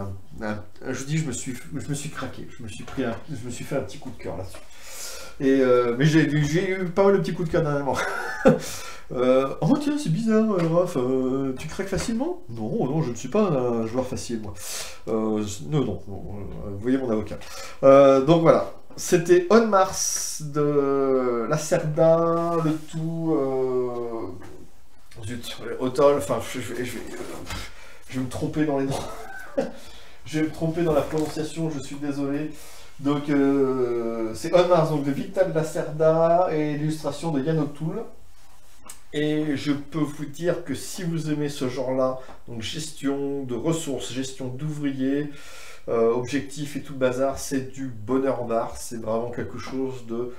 je vous dis, je me suis craqué, je me suis fait un petit coup de cœur là-dessus. Et mais j'ai eu pas mal de petits coups de cœur dernièrement. Oh tiens, c'est bizarre, Raph, tu craques facilement? Non, non, je ne suis pas un joueur facile, moi. Non, vous voyez mon avocat. Donc voilà, c'était On Mars de Lacerda, le tout... zut, Otol, enfin, je vais me tromper dans les noms. Je vais me tromper dans la prononciation, je suis désolé. Donc, c'est On Mars, donc de Vital Lacerda, et l'illustration de Yann O'Toole. Et je peux vous dire que si vous aimez ce genre-là, donc gestion de ressources, gestion d'ouvriers, objectifs et tout le bazar, c'est du bonheur en barre, c'est vraiment quelque chose de...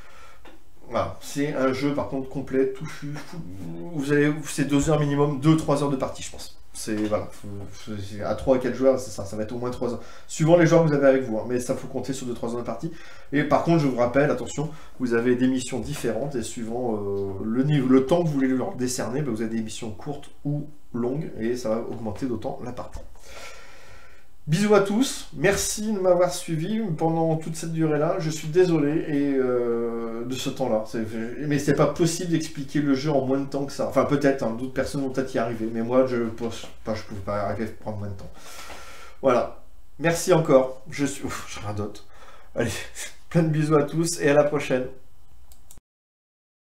voilà, c'est un jeu par contre complet, touffu, c'est 2 heures minimum, 2-3 heures de partie je pense. C'est voilà, à 3 à 4 joueurs, c'est ça va être au moins 3 heures. Suivant les joueurs que vous avez avec vous, hein, mais ça faut compter sur 2-3 heures de partie. Et par contre, je vous rappelle, attention, vous avez des missions différentes et suivant le temps que vous voulez leur décerner, vous avez des missions courtes ou longues et ça va augmenter d'autant la partie. Bisous à tous, merci de m'avoir suivi pendant toute cette durée-là. Je suis désolé de ce temps-là. Mais c'est pas possible d'expliquer le jeu en moins de temps que ça. Enfin, peut-être, hein, d'autres personnes vont peut-être y arriver, mais moi, je pouvais pas arriver à prendre moins de temps. Voilà. Merci encore. J'ai rien d'autre. Allez, plein de bisous à tous et à la prochaine.